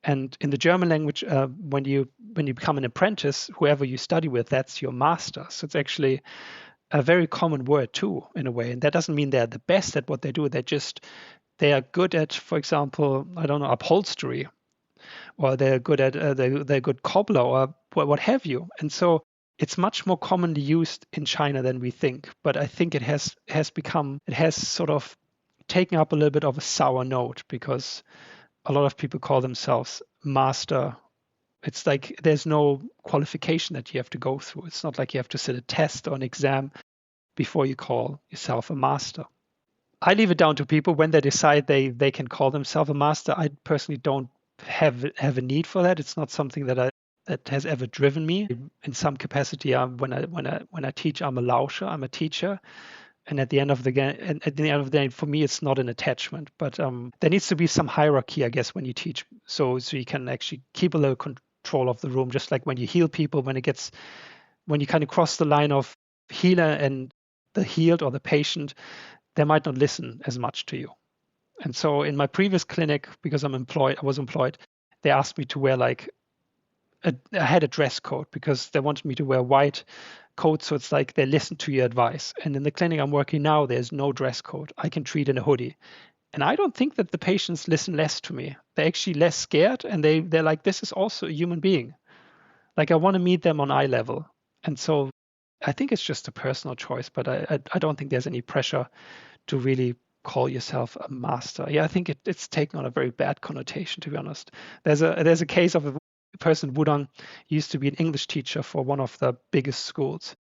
And in the German language, when you become an apprentice, whoever you study with, that's your master. So it's actually a very common word too, in a way. And that doesn't mean they're the best at what they do. They are good at, for example, I don't know, upholstery, or they're good at they're good cobbler or what have you. And so it's much more commonly used in China than we think. But I think it has sort of taken up a little bit of a sour note because a lot of people call themselves master. It's like there's no qualification that you have to go through. It's not like you have to sit a test or an exam before you call yourself a master. I leave it down to people when they decide they can call themselves a master. I personally don't have a need for that. It's not something that has ever driven me. In some capacity, when I teach, I'm a lauscher. I'm a teacher. And at the end of the day, for me, it's not an attachment. But there needs to be some hierarchy, I guess, when you teach, so you can actually keep a little control of the room. Just like when you heal people, when you kind of cross the line of healer and the healed or the patient, they might not listen as much to you. And so in my previous clinic, because I was employed, they asked me to wear I had a dress code because they wanted me to wear white coat. So it's like they listen to your advice. And in the clinic I'm working now, there's no dress code. I can treat in a hoodie. And I don't think that the patients listen less to me. They're actually less scared. And they're like, this is also a human being. Like I want to meet them on eye level. And so I think it's just a personal choice, but I don't think there's any pressure to really call yourself a master. Yeah, I think it's taken on a very bad connotation, to be honest. There's a case of a person, Wudang, used to be an English teacher for one of the biggest schools.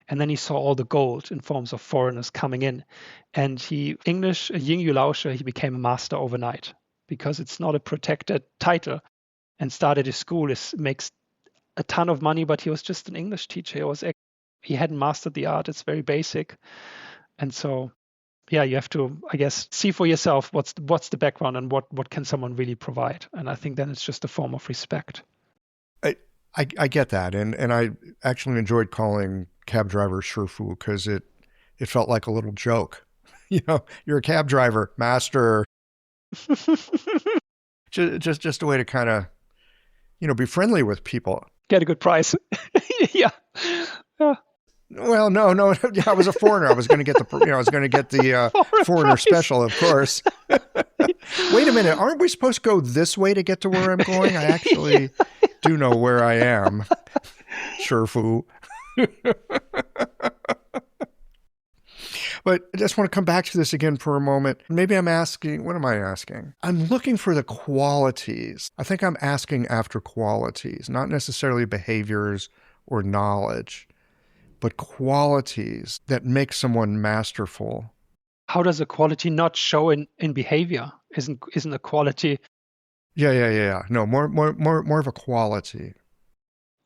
And then he saw all the gold in forms of foreigners coming in. And English, Yingyu Lauscher, he became a master overnight because it's not a protected title. And started his school, makes a ton of money, but he was just an English teacher. He hadn't mastered the art. It's very basic. And so, yeah, you have to, I guess, see for yourself what's the background and what can someone really provide. And I think then it's just a form of respect. I get that. And I actually enjoyed calling cab drivers shifu because it felt like a little joke. You know, you're a cab driver, master. just a way to kind of, be friendly with people. Get a good price. Yeah. Well, no. Yeah, I was a foreigner. I was going to get the foreigner special, of course. Wait a minute. Aren't we supposed to go this way to get to where I'm going? I actually do know where I am. Shifu. But I just want to come back to this again for a moment. Maybe I'm asking, what am I asking? I'm looking for the qualities. I think I'm asking after qualities, not necessarily behaviors or knowledge, but qualities that make someone masterful. How does a quality not show in behavior? Isn't a quality? Yeah. No, more of a quality.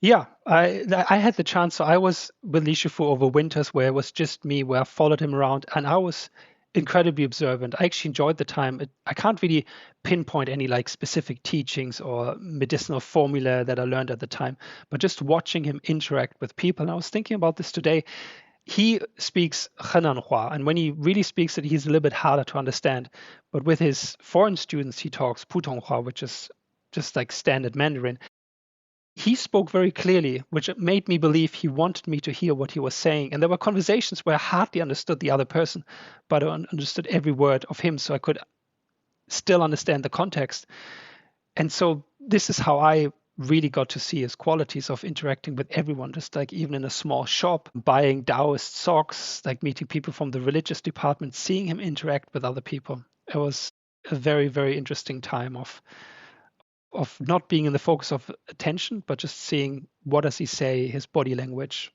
Yeah, I had the chance. So I was with Li Shifu over winters where it was just me, where I followed him around, and I was incredibly observant. I actually enjoyed the time. I can't really pinpoint any like specific teachings or medicinal formula that I learned at the time, but just watching him interact with people. And I was thinking about this today. He speaks Henanhua, and when he really speaks it, he's a little bit harder to understand. But with his foreign students, he talks Putonghua, which is just like standard Mandarin. He spoke very clearly, which made me believe he wanted me to hear what he was saying. And there were conversations where I hardly understood the other person, but I understood every word of him, so I could still understand the context. And so this is how I really got to see his qualities of interacting with everyone, just like even in a small shop, buying Daoist socks, like meeting people from the religious department, seeing him interact with other people. It was a very, very interesting time of not being in the focus of attention, but just seeing what does he say, his body language.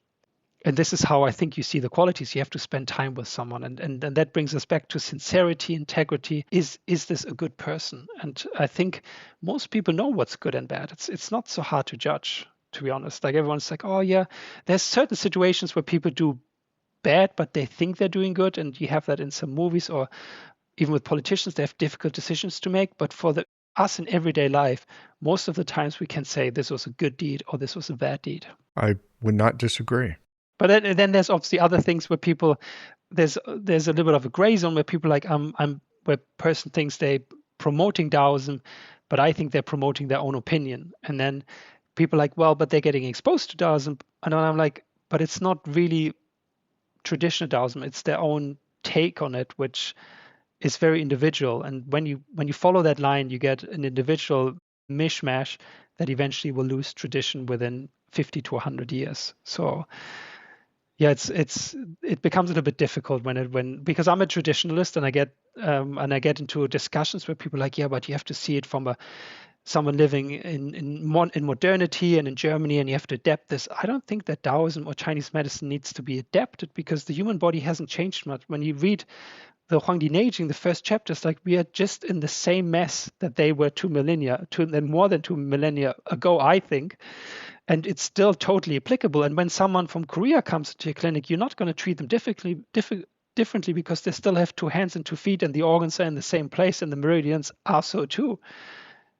And this is how I think you see the qualities. You have to spend time with someone. And that brings us back to sincerity, integrity. Is this a good person? And I think most people know what's good and bad. It's not so hard to judge, to be honest. Like everyone's like, oh yeah, there's certain situations where people do bad, but they think they're doing good. And you have that in some movies or even with politicians, they have difficult decisions to make. But for us in everyday life, most of the times we can say this was a good deed or this was a bad deed. I would not disagree. But then there's obviously other things where people, there's a little bit of a gray zone where people like, where person thinks they promoting Taoism, but I think they're promoting their own opinion. And then people are like, well, but they're getting exposed to Taoism. And then I'm like, but it's not really traditional Taoism. It's their own take on it, which is very individual. And when you follow that line, you get an individual mishmash that eventually will lose tradition within 50 to 100 years. So yeah, it becomes a little bit difficult because I'm a traditionalist and I get into discussions where people are like, yeah, but you have to see it from someone living in modernity and in Germany, and you have to adapt this. I don't think that Taoism or Chinese medicine needs to be adapted because the human body hasn't changed much. When you read the Huangdi Neijing, the first chapter, it's like we are just in the same mess that they were more than 2 millennia ago, I think. And it's still totally applicable. And when someone from Korea comes to your clinic, you're not going to treat them differently because they still have 2 hands and 2 feet, and the organs are in the same place, and the meridians are so too.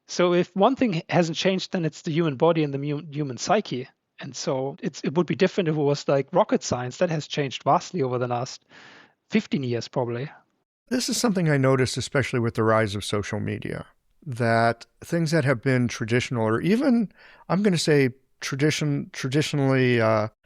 So if one thing hasn't changed, then it's the human body and the human psyche. And so it would be different if it was like rocket science. That has changed vastly over the last 15 years, probably. This is something I noticed, especially with the rise of social media, that things that have been traditional, or even, I'm going to say, traditionally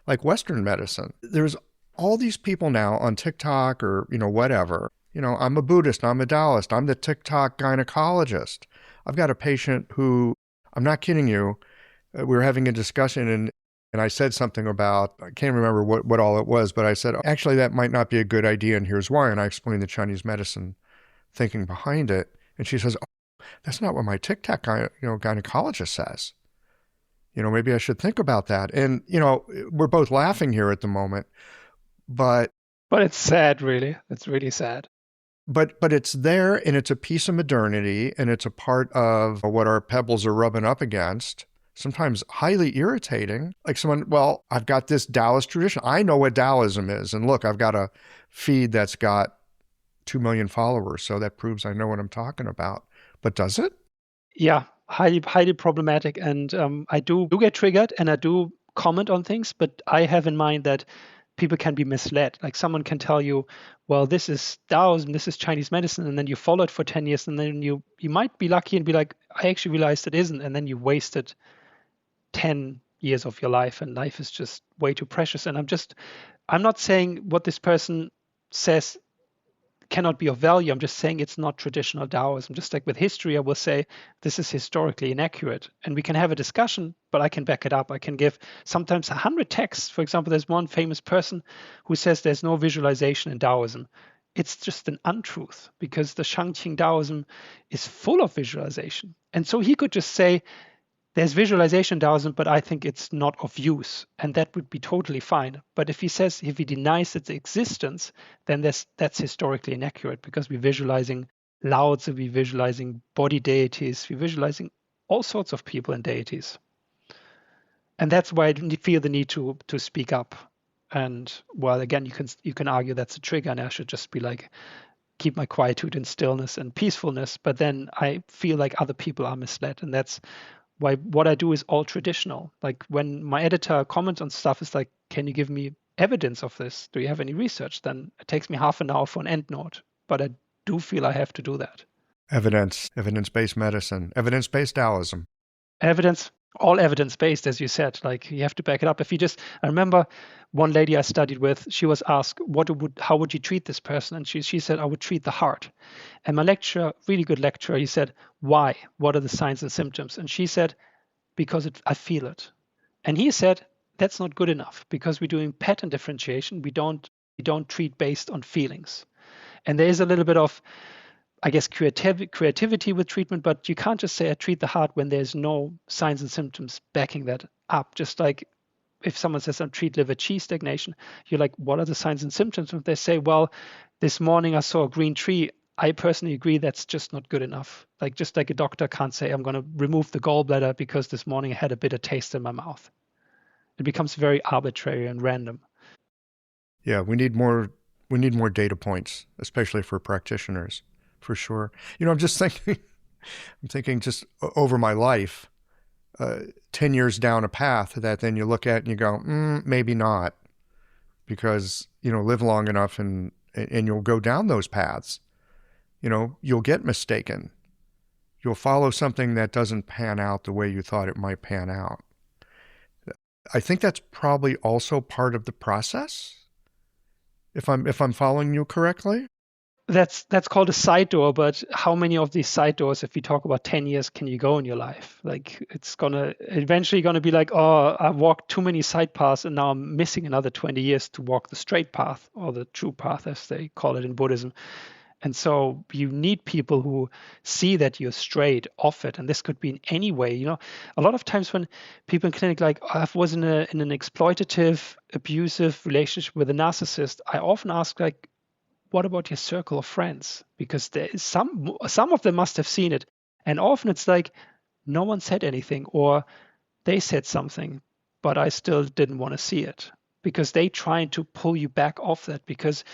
like Western medicine. There's all these people now on TikTok or, whatever. I'm a Buddhist, I'm a Daoist, I'm the TikTok gynecologist. I've got a patient who, I'm not kidding you, we were having a discussion and I said something about, I can't remember what all it was, but I said, actually, that might not be a good idea, and here's why. And I explained the Chinese medicine thinking behind it. And she says, oh, that's not what my TikTok gynecologist says. Maybe I should think about that. And, we're both laughing here at the moment, but it's sad, really. It's really sad. But it's there, and it's a piece of modernity, and it's a part of what our pebbles are rubbing up against. Sometimes highly irritating. Like someone, well, I've got this Taoist tradition. I know what Taoism is. And look, I've got a feed that's got 2 million followers. So that proves I know what I'm talking about. But does it? Yeah, highly problematic. And I do get triggered and I do comment on things, but I have in mind that people can be misled. Like someone can tell you, well, this is Taoism, this is Chinese medicine, and then you follow it for 10 years, and then you might be lucky and be like, I actually realized it isn't, and then you wasted 10 years of your life, and life is just way too precious. And I'm not saying what this person says cannot be of value. I'm just saying it's not traditional Taoism. Just like with history, I will say this is historically inaccurate, and we can have a discussion, but I can back it up. I can give sometimes 100 texts. For example, there's one famous person who says there's no visualization in Taoism. It's just an untruth because the Shangqing Taoism is full of visualization. And so he could just say, there's visualization in Taoism, but I think it's not of use. And that would be totally fine. But if he denies its existence, then that's historically inaccurate because we're visualizing Lao Tzu, we're visualizing body deities, we're visualizing all sorts of people and deities. And that's why I feel the need to speak up. And well, again, you can argue that's a trigger, and I should just be like, keep my quietude and stillness and peacefulness. But then I feel like other people are misled, and that's why what I do is all traditional. Like when my editor comments on stuff, it's like, can you give me evidence of this? Do you have any research? Then it takes me half an hour for an endnote, but I do feel I have to do that. Evidence-based medicine, evidence-based Taoism. All evidence-based, as you said, like you have to back it up. I remember one lady I studied with, she was asked, how would you treat this person? And she said, I would treat the heart. And my lecturer, really good lecturer, he said, why? What are the signs and symptoms? And she said, because I feel it. And he said, that's not good enough because we're doing pattern differentiation. We don't treat based on feelings. And there is a little bit of, I guess, creativity with treatment, but you can't just say I treat the heart when there's no signs and symptoms backing that up. Just like if someone says I treat liver qi stagnation, you're like, what are the signs and symptoms? If they say, well, this morning I saw a green tree, I personally agree that's just not good enough. Like just like a doctor can't say I'm going to remove the gallbladder because this morning I had a bitter taste in my mouth. It becomes very arbitrary and random. Yeah, we need more data points, especially for practitioners. for sure. I'm just thinking, just over my life, 10 years down a path that then you look at and you go, maybe not, because, live long enough and you'll go down those paths. You'll get mistaken. You'll follow something that doesn't pan out the way you thought it might pan out. I think that's probably also part of the process, if I'm following you correctly. That's called a side door, but how many of these side doors, if we talk about 10 years, can you go in your life? Like, it's eventually gonna be like, oh, I walked too many side paths and now I'm missing another 20 years to walk the straight path, or the true path, as they call it in Buddhism. And so you need people who see that you're straight off it. And this could be in any way. A lot of times when people in clinic, like, I was in an exploitative, abusive relationship with a narcissist, I often ask, like, what about your circle of friends? Because there is some of them must have seen it. And often it's like, no one said anything, or they said something, but I still didn't want to see it, because they trying to pull you back off that. Because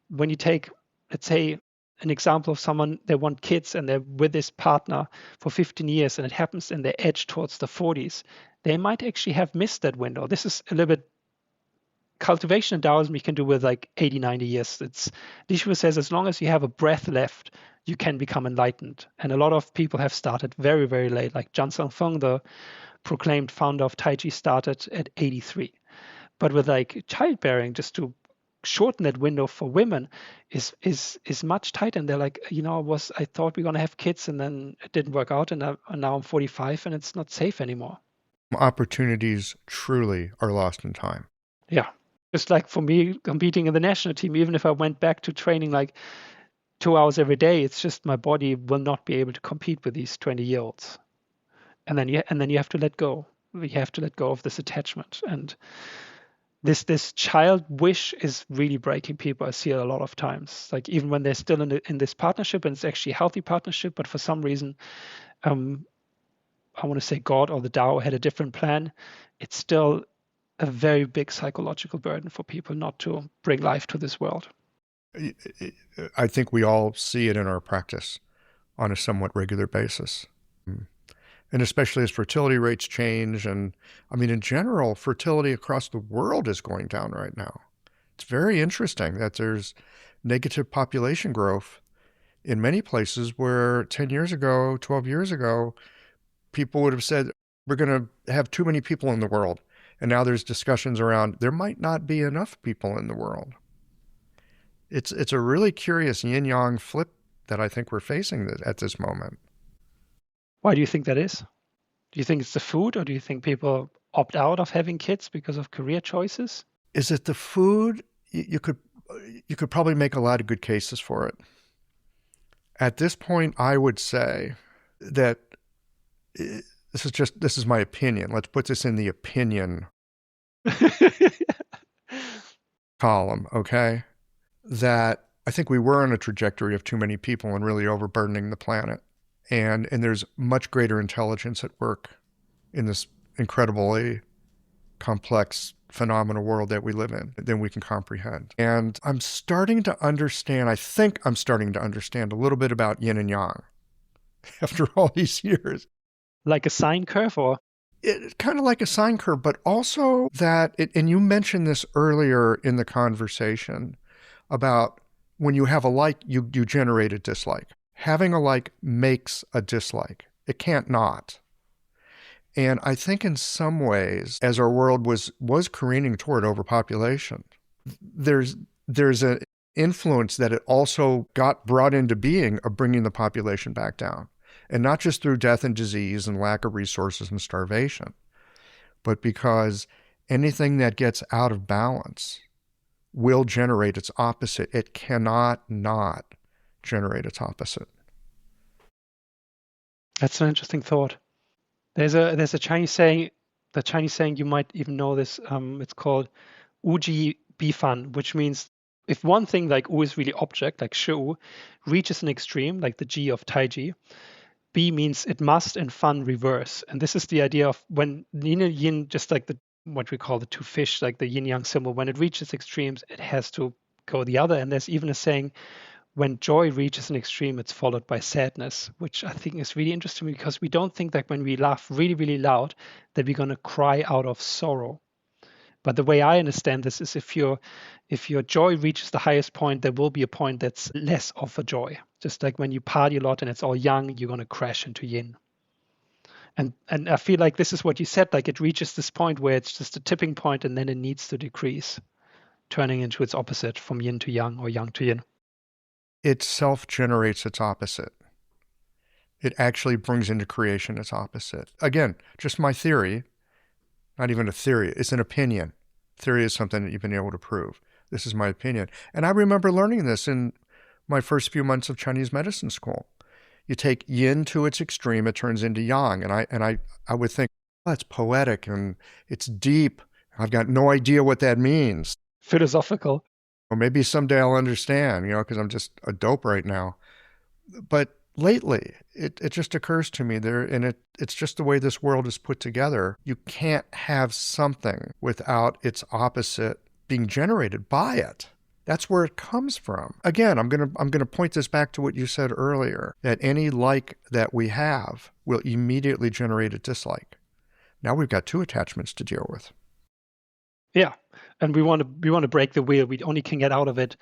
when you take, let's say, an example of someone, they want kids and they're with this partner for 15 years and it happens and they edge towards the 40s, they might actually have missed that window. This is a little bit cultivation in Taoism you can do with like 80, 90 years. Dishu says, as long as you have a breath left, you can become enlightened. And a lot of people have started very, very late. Like Jan Feng, the proclaimed founder of Tai Chi, started at 83. But with like childbearing, just to shorten that window for women is much tighter. And they're like, I thought we are going to have kids and then it didn't work out. And now I'm 45 and it's not safe anymore. Opportunities truly are lost in time. Yeah. Just like for me competing in the national team, even if I went back to training like 2 hours every day, it's just my body will not be able to compete with these 20-year-olds. And then you have to let go. We have to let go of this attachment. And this child wish is really breaking people. I see it a lot of times. Like, even when they're still in this partnership and it's actually a healthy partnership, but for some reason, I want to say God or the Tao had a different plan. It's still a very big psychological burden for people not to bring life to this world. I think we all see it in our practice on a somewhat regular basis. And especially as fertility rates change. And I mean, in general, fertility across the world is going down right now. It's very interesting that there's negative population growth in many places where 10 years ago, 12 years ago, people would have said, we're going to have too many people in the world. And now there's discussions around, there might not be enough people in the world. It's a really curious yin-yang flip that I think we're facing at this moment. Why do you think that is? Do you think it's the food, or do you think people opt out of having kids because of career choices? Is it the food? You could probably make a lot of good cases for it. At this point, I would say that this is my opinion. Let's put this in the opinion column, okay? That I think we were on a trajectory of too many people and really overburdening the planet. And there's much greater intelligence at work in this incredibly complex, phenomenal world that we live in than we can comprehend. And I think I'm starting to understand a little bit about yin and yang after all these years. Like a sine curve, or? It's kind of like a sine curve, but also that, and you mentioned this earlier in the conversation about when you have a like, you generate a dislike. Having a like makes a dislike. It can't not. And I think in some ways, as our world was careening toward overpopulation, there's an influence that it also got brought into being of bringing the population back down. And not just through death and disease and lack of resources and starvation, but because anything that gets out of balance will generate its opposite. It cannot not generate its opposite. That's an interesting thought. There's a Chinese saying, you might even know this, it's called Uji Bifan, which means if one thing like U is really object, like Shu, reaches an extreme, like the Ji of Taiji, B means it must, and Fan reverse. And this is the idea of when yin and yin, just like what we call the two fish, like the yin yang symbol, when it reaches extremes, it has to go the other. And there's even a saying, when joy reaches an extreme, it's followed by sadness, which I think is really interesting because we don't think that when we laugh really, really loud, that we're going to cry out of sorrow. But the way I understand this is if your joy reaches the highest point, there will be a point that's less of a joy. Just like when you party a lot and it's all yang, you're going to crash into yin. And I feel like this is what you said, like it reaches this point where it's just a tipping point and then it needs to decrease, turning into its opposite from yin to yang or yang to yin. It self-generates its opposite. It actually brings into creation its opposite. Again, just my theory, not even a theory, it's an opinion. Theory is something that you've been able to prove. This is my opinion. And I remember learning this in my first few months of Chinese medicine school. You take yin to its extreme, it turns into yang. And I would think, oh, it's poetic and it's deep. I've got no idea what that means. Philosophical. Or maybe someday I'll understand, because I'm just a dope right now. But lately, it just occurs to me it's just the way this world is put together. You can't have something without its opposite being generated by it. That's where it comes from. Again, I'm gonna point this back to what you said earlier, that any like that we have will immediately generate a dislike. Now we've got two attachments to deal with. Yeah, and we want to break the wheel. We only can get out of it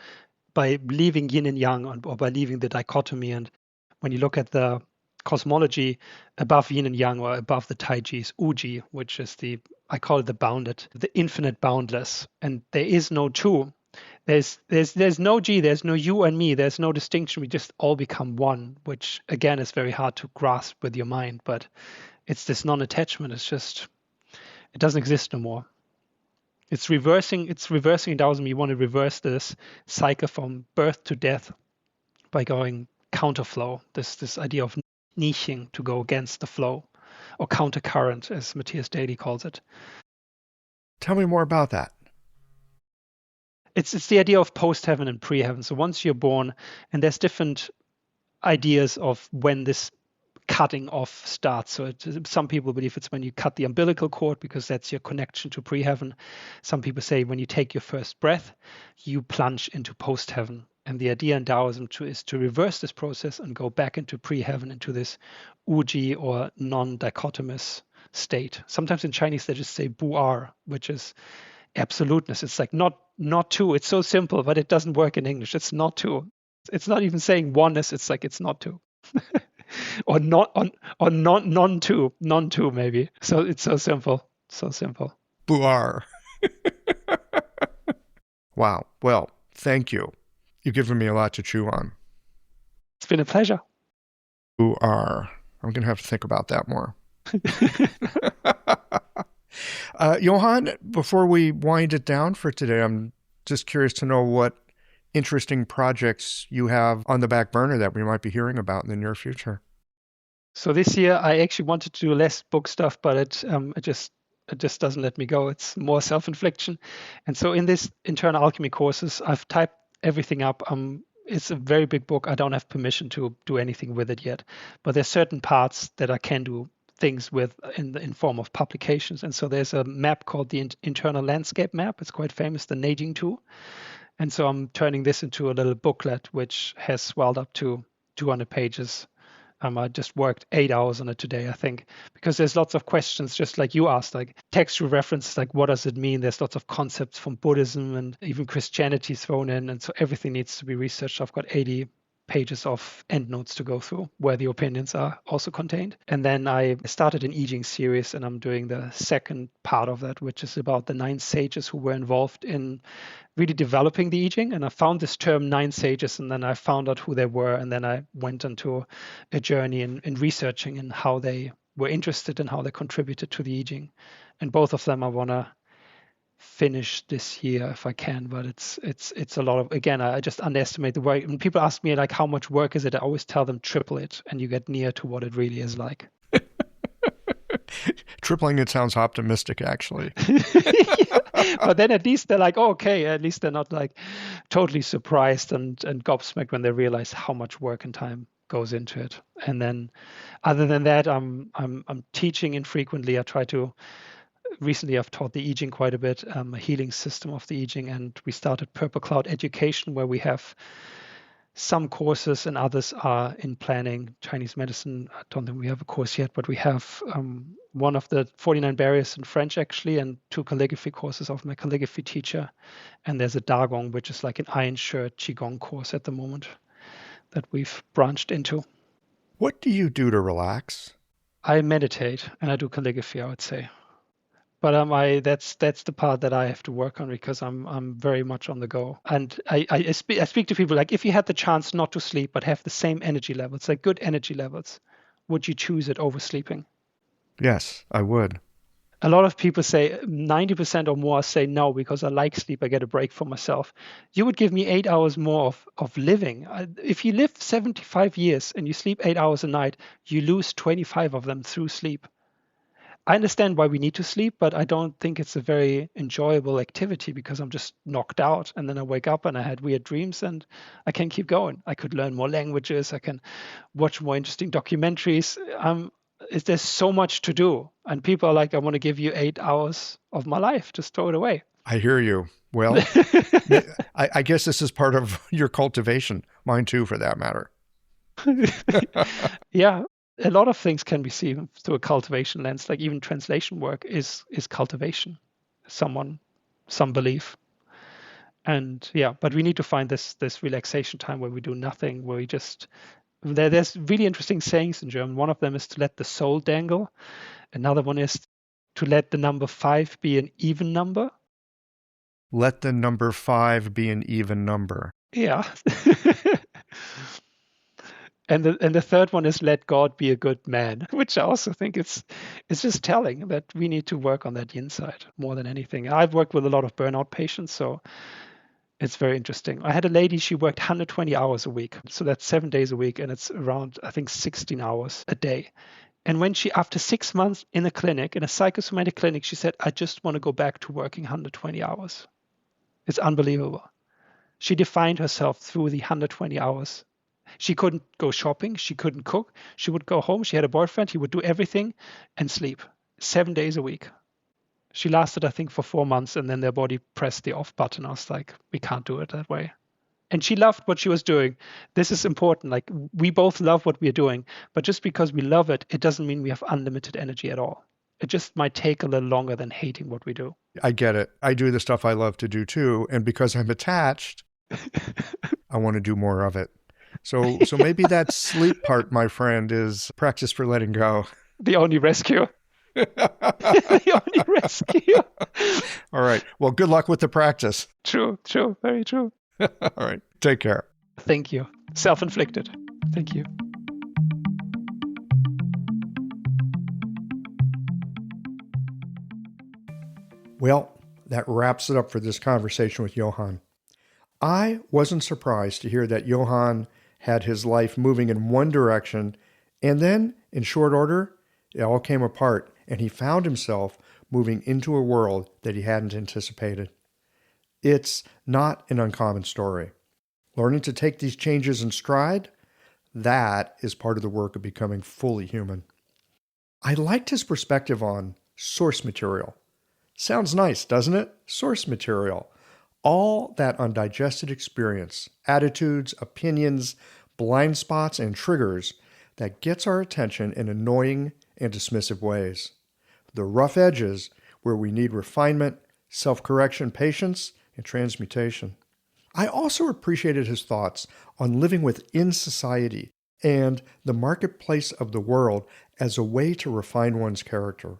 by leaving yin and yang or by leaving the dichotomy. And when you look at the cosmology, above yin and yang or above the Taiji is Uji, which is I call it the bounded, the infinite boundless. And there is no two. There's no G, there's no you and me, there's no distinction. We just all become one, which again is very hard to grasp with your mind, but it's this non-attachment. It's just, it doesn't exist no more. It's reversing in Taoism. You want to reverse this cycle from birth to death by going counterflow, this idea of niching, to go against the flow, or countercurrent, as Matthias Daly calls it. Tell me more about that. It's the idea of post-heaven and pre-heaven. So once you're born, and there's different ideas of when this cutting off starts. So some people believe it's when you cut the umbilical cord because that's your connection to pre-heaven. Some people say when you take your first breath, you plunge into post-heaven. And the idea in Taoism is to reverse this process and go back into pre-heaven, into this Uji or non-dichotomous state. Sometimes in Chinese they just say bu'er, which is absoluteness. It's like not two. It's so simple, but it doesn't work in English. It's not two. It's not even saying oneness. It's like it's not two. or non two maybe. So it's so simple. Buar. Wow. Well, thank you. You've given me a lot to chew on. It's been a pleasure. Buar. I'm going to have to think about that more. Johan, before we wind it down for today, I'm just curious to know what interesting projects you have on the back burner that we might be hearing about in the near future. So this year, I actually wanted to do less book stuff, but it just doesn't let me go. It's more self-infliction. And so in this internal alchemy courses, I've typed everything up. It's a very big book. I don't have permission to do anything with it yet, but there's certain parts that I can do things with in form of publications. And so there's a map called the internal landscape map. It's quite famous, the Neijing 2. And so I'm turning this into a little booklet, which has swelled up to 200 pages. I just worked 8 hours on it today, I think, because there's lots of questions, just like you asked, like textual references, like what does it mean? There's lots of concepts from Buddhism and even Christianity thrown in. And so everything needs to be researched. I've got 80 pages of endnotes to go through where the opinions are also contained. And then I started an I Ching series, and I'm doing the second part of that, which is about the 9 sages who were involved in really developing the I Ching. And I found this term 9 sages, and then I found out who they were. And then I went into a journey in researching and how they were interested and how they contributed to the I Ching. And both of them I want to finish this year if I can, but it's a lot of, again, I just underestimate the work. When people ask me like how much work is it, I always tell them triple it, and you get near to what it really is like. Tripling it sounds optimistic, actually. Yeah. But then at least they're like, oh, okay, at least they're not like totally surprised and gobsmacked when they realize how much work and time goes into it. And then other than that, I'm teaching infrequently. Recently, I've taught the I Ching quite a bit, a healing system of the I Ching, and we started Purple Cloud Education, where we have some courses and others are in planning. Chinese medicine, I don't think we have a course yet, but we have one of the 49 barriers in French actually, and 2 calligraphy courses of my calligraphy teacher. And there's a Dagong, which is like an iron shirt Qigong course at the moment that we've branched into. What do you do to relax? I meditate and I do calligraphy, I would say. But that's the part that I have to work on because I'm very much on the go. And I speak to people like, if you had the chance not to sleep but have the same energy levels, like good energy levels, would you choose it over sleeping? Yes, I would. A lot of people say 90% or more say no because I like sleep. I get a break for myself. You would give me 8 hours more of living. If you live 75 years and you sleep 8 hours a night, you lose 25 of them through sleep. I understand why we need to sleep, but I don't think it's a very enjoyable activity because I'm just knocked out. And then I wake up and I had weird dreams and I can keep going. I could learn more languages. I can watch more interesting documentaries. There's so much to do. And people are like, I want to give you 8 hours of my life. Just throw it away. I hear you. Well, I guess this is part of your cultivation. Mine too, for that matter. Yeah. A lot of things can be seen through a cultivation lens, like even translation work is cultivation, some belief. And yeah, but we need to find this relaxation time where we do nothing, where we just, there's really interesting sayings in German. One of them is to let the soul dangle. Another one is to let the number 5 be an even number. Let the number 5 be an even number. Yeah. And the third one is let God be a good man, which I also think it's just telling that we need to work on that yin side more than anything. I've worked with a lot of burnout patients, so it's very interesting. I had a lady, she worked 120 hours a week. So that's 7 days a week, and it's around, I think, 16 hours a day. And when she, after 6 months in a clinic, in a psychosomatic clinic, she said, I just want to go back to working 120 hours. It's unbelievable. She defined herself through the 120 hours. She couldn't go shopping. She couldn't cook. She would go home. She had a boyfriend. He would do everything and sleep 7 days a week. She lasted, I think, for 4 months, and then their body pressed the off button. I was like, we can't do it that way. And she loved what she was doing. This is important. Like, we both love what we're doing, but just because we love it, it doesn't mean we have unlimited energy at all. It just might take a little longer than hating what we do. I get it. I do the stuff I love to do too. And because I'm attached, I want to do more of it. So maybe that sleep part, my friend, is practice for letting go. The only rescue. The only rescue. All right. Well, good luck with the practice. True. Very true. All right. Take care. Thank you. Self-inflicted. Thank you. Well, that wraps it up for this conversation with Johan. I wasn't surprised to hear that Johan had his life moving in one direction, and then, in short order, it all came apart, and he found himself moving into a world that he hadn't anticipated. It's not an uncommon story. Learning to take these changes in stride, that is part of the work of becoming fully human. I liked his perspective on source material. Sounds nice, doesn't it? Source material. All that undigested experience, attitudes, opinions, blind spots, and triggers that gets our attention in annoying and dismissive ways. The rough edges where we need refinement, self-correction, patience, and transmutation. I also appreciated his thoughts on living within society and the marketplace of the world as a way to refine one's character.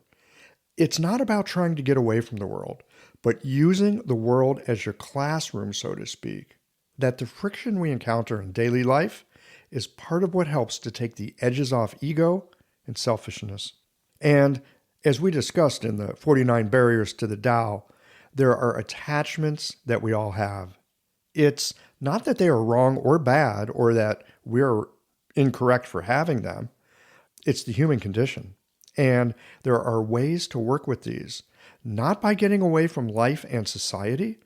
It's not about trying to get away from the world, but using the world as your classroom, so to speak. That the friction we encounter in daily life is part of what helps to take the edges off ego and selfishness. And as we discussed in the 49 Barriers to the Tao, there are attachments that we all have. It's not that they are wrong or bad or that we're incorrect for having them. It's the human condition. And there are ways to work with these, not by getting away from life and society,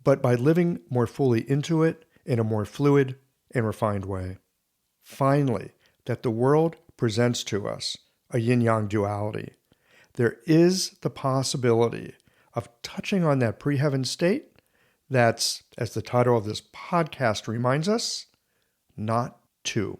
but by living more fully into it in a more fluid and refined way. Finally, that the world presents to us a yin-yang duality. There is the possibility of touching on that pre-heaven state that's, as the title of this podcast reminds us, not to.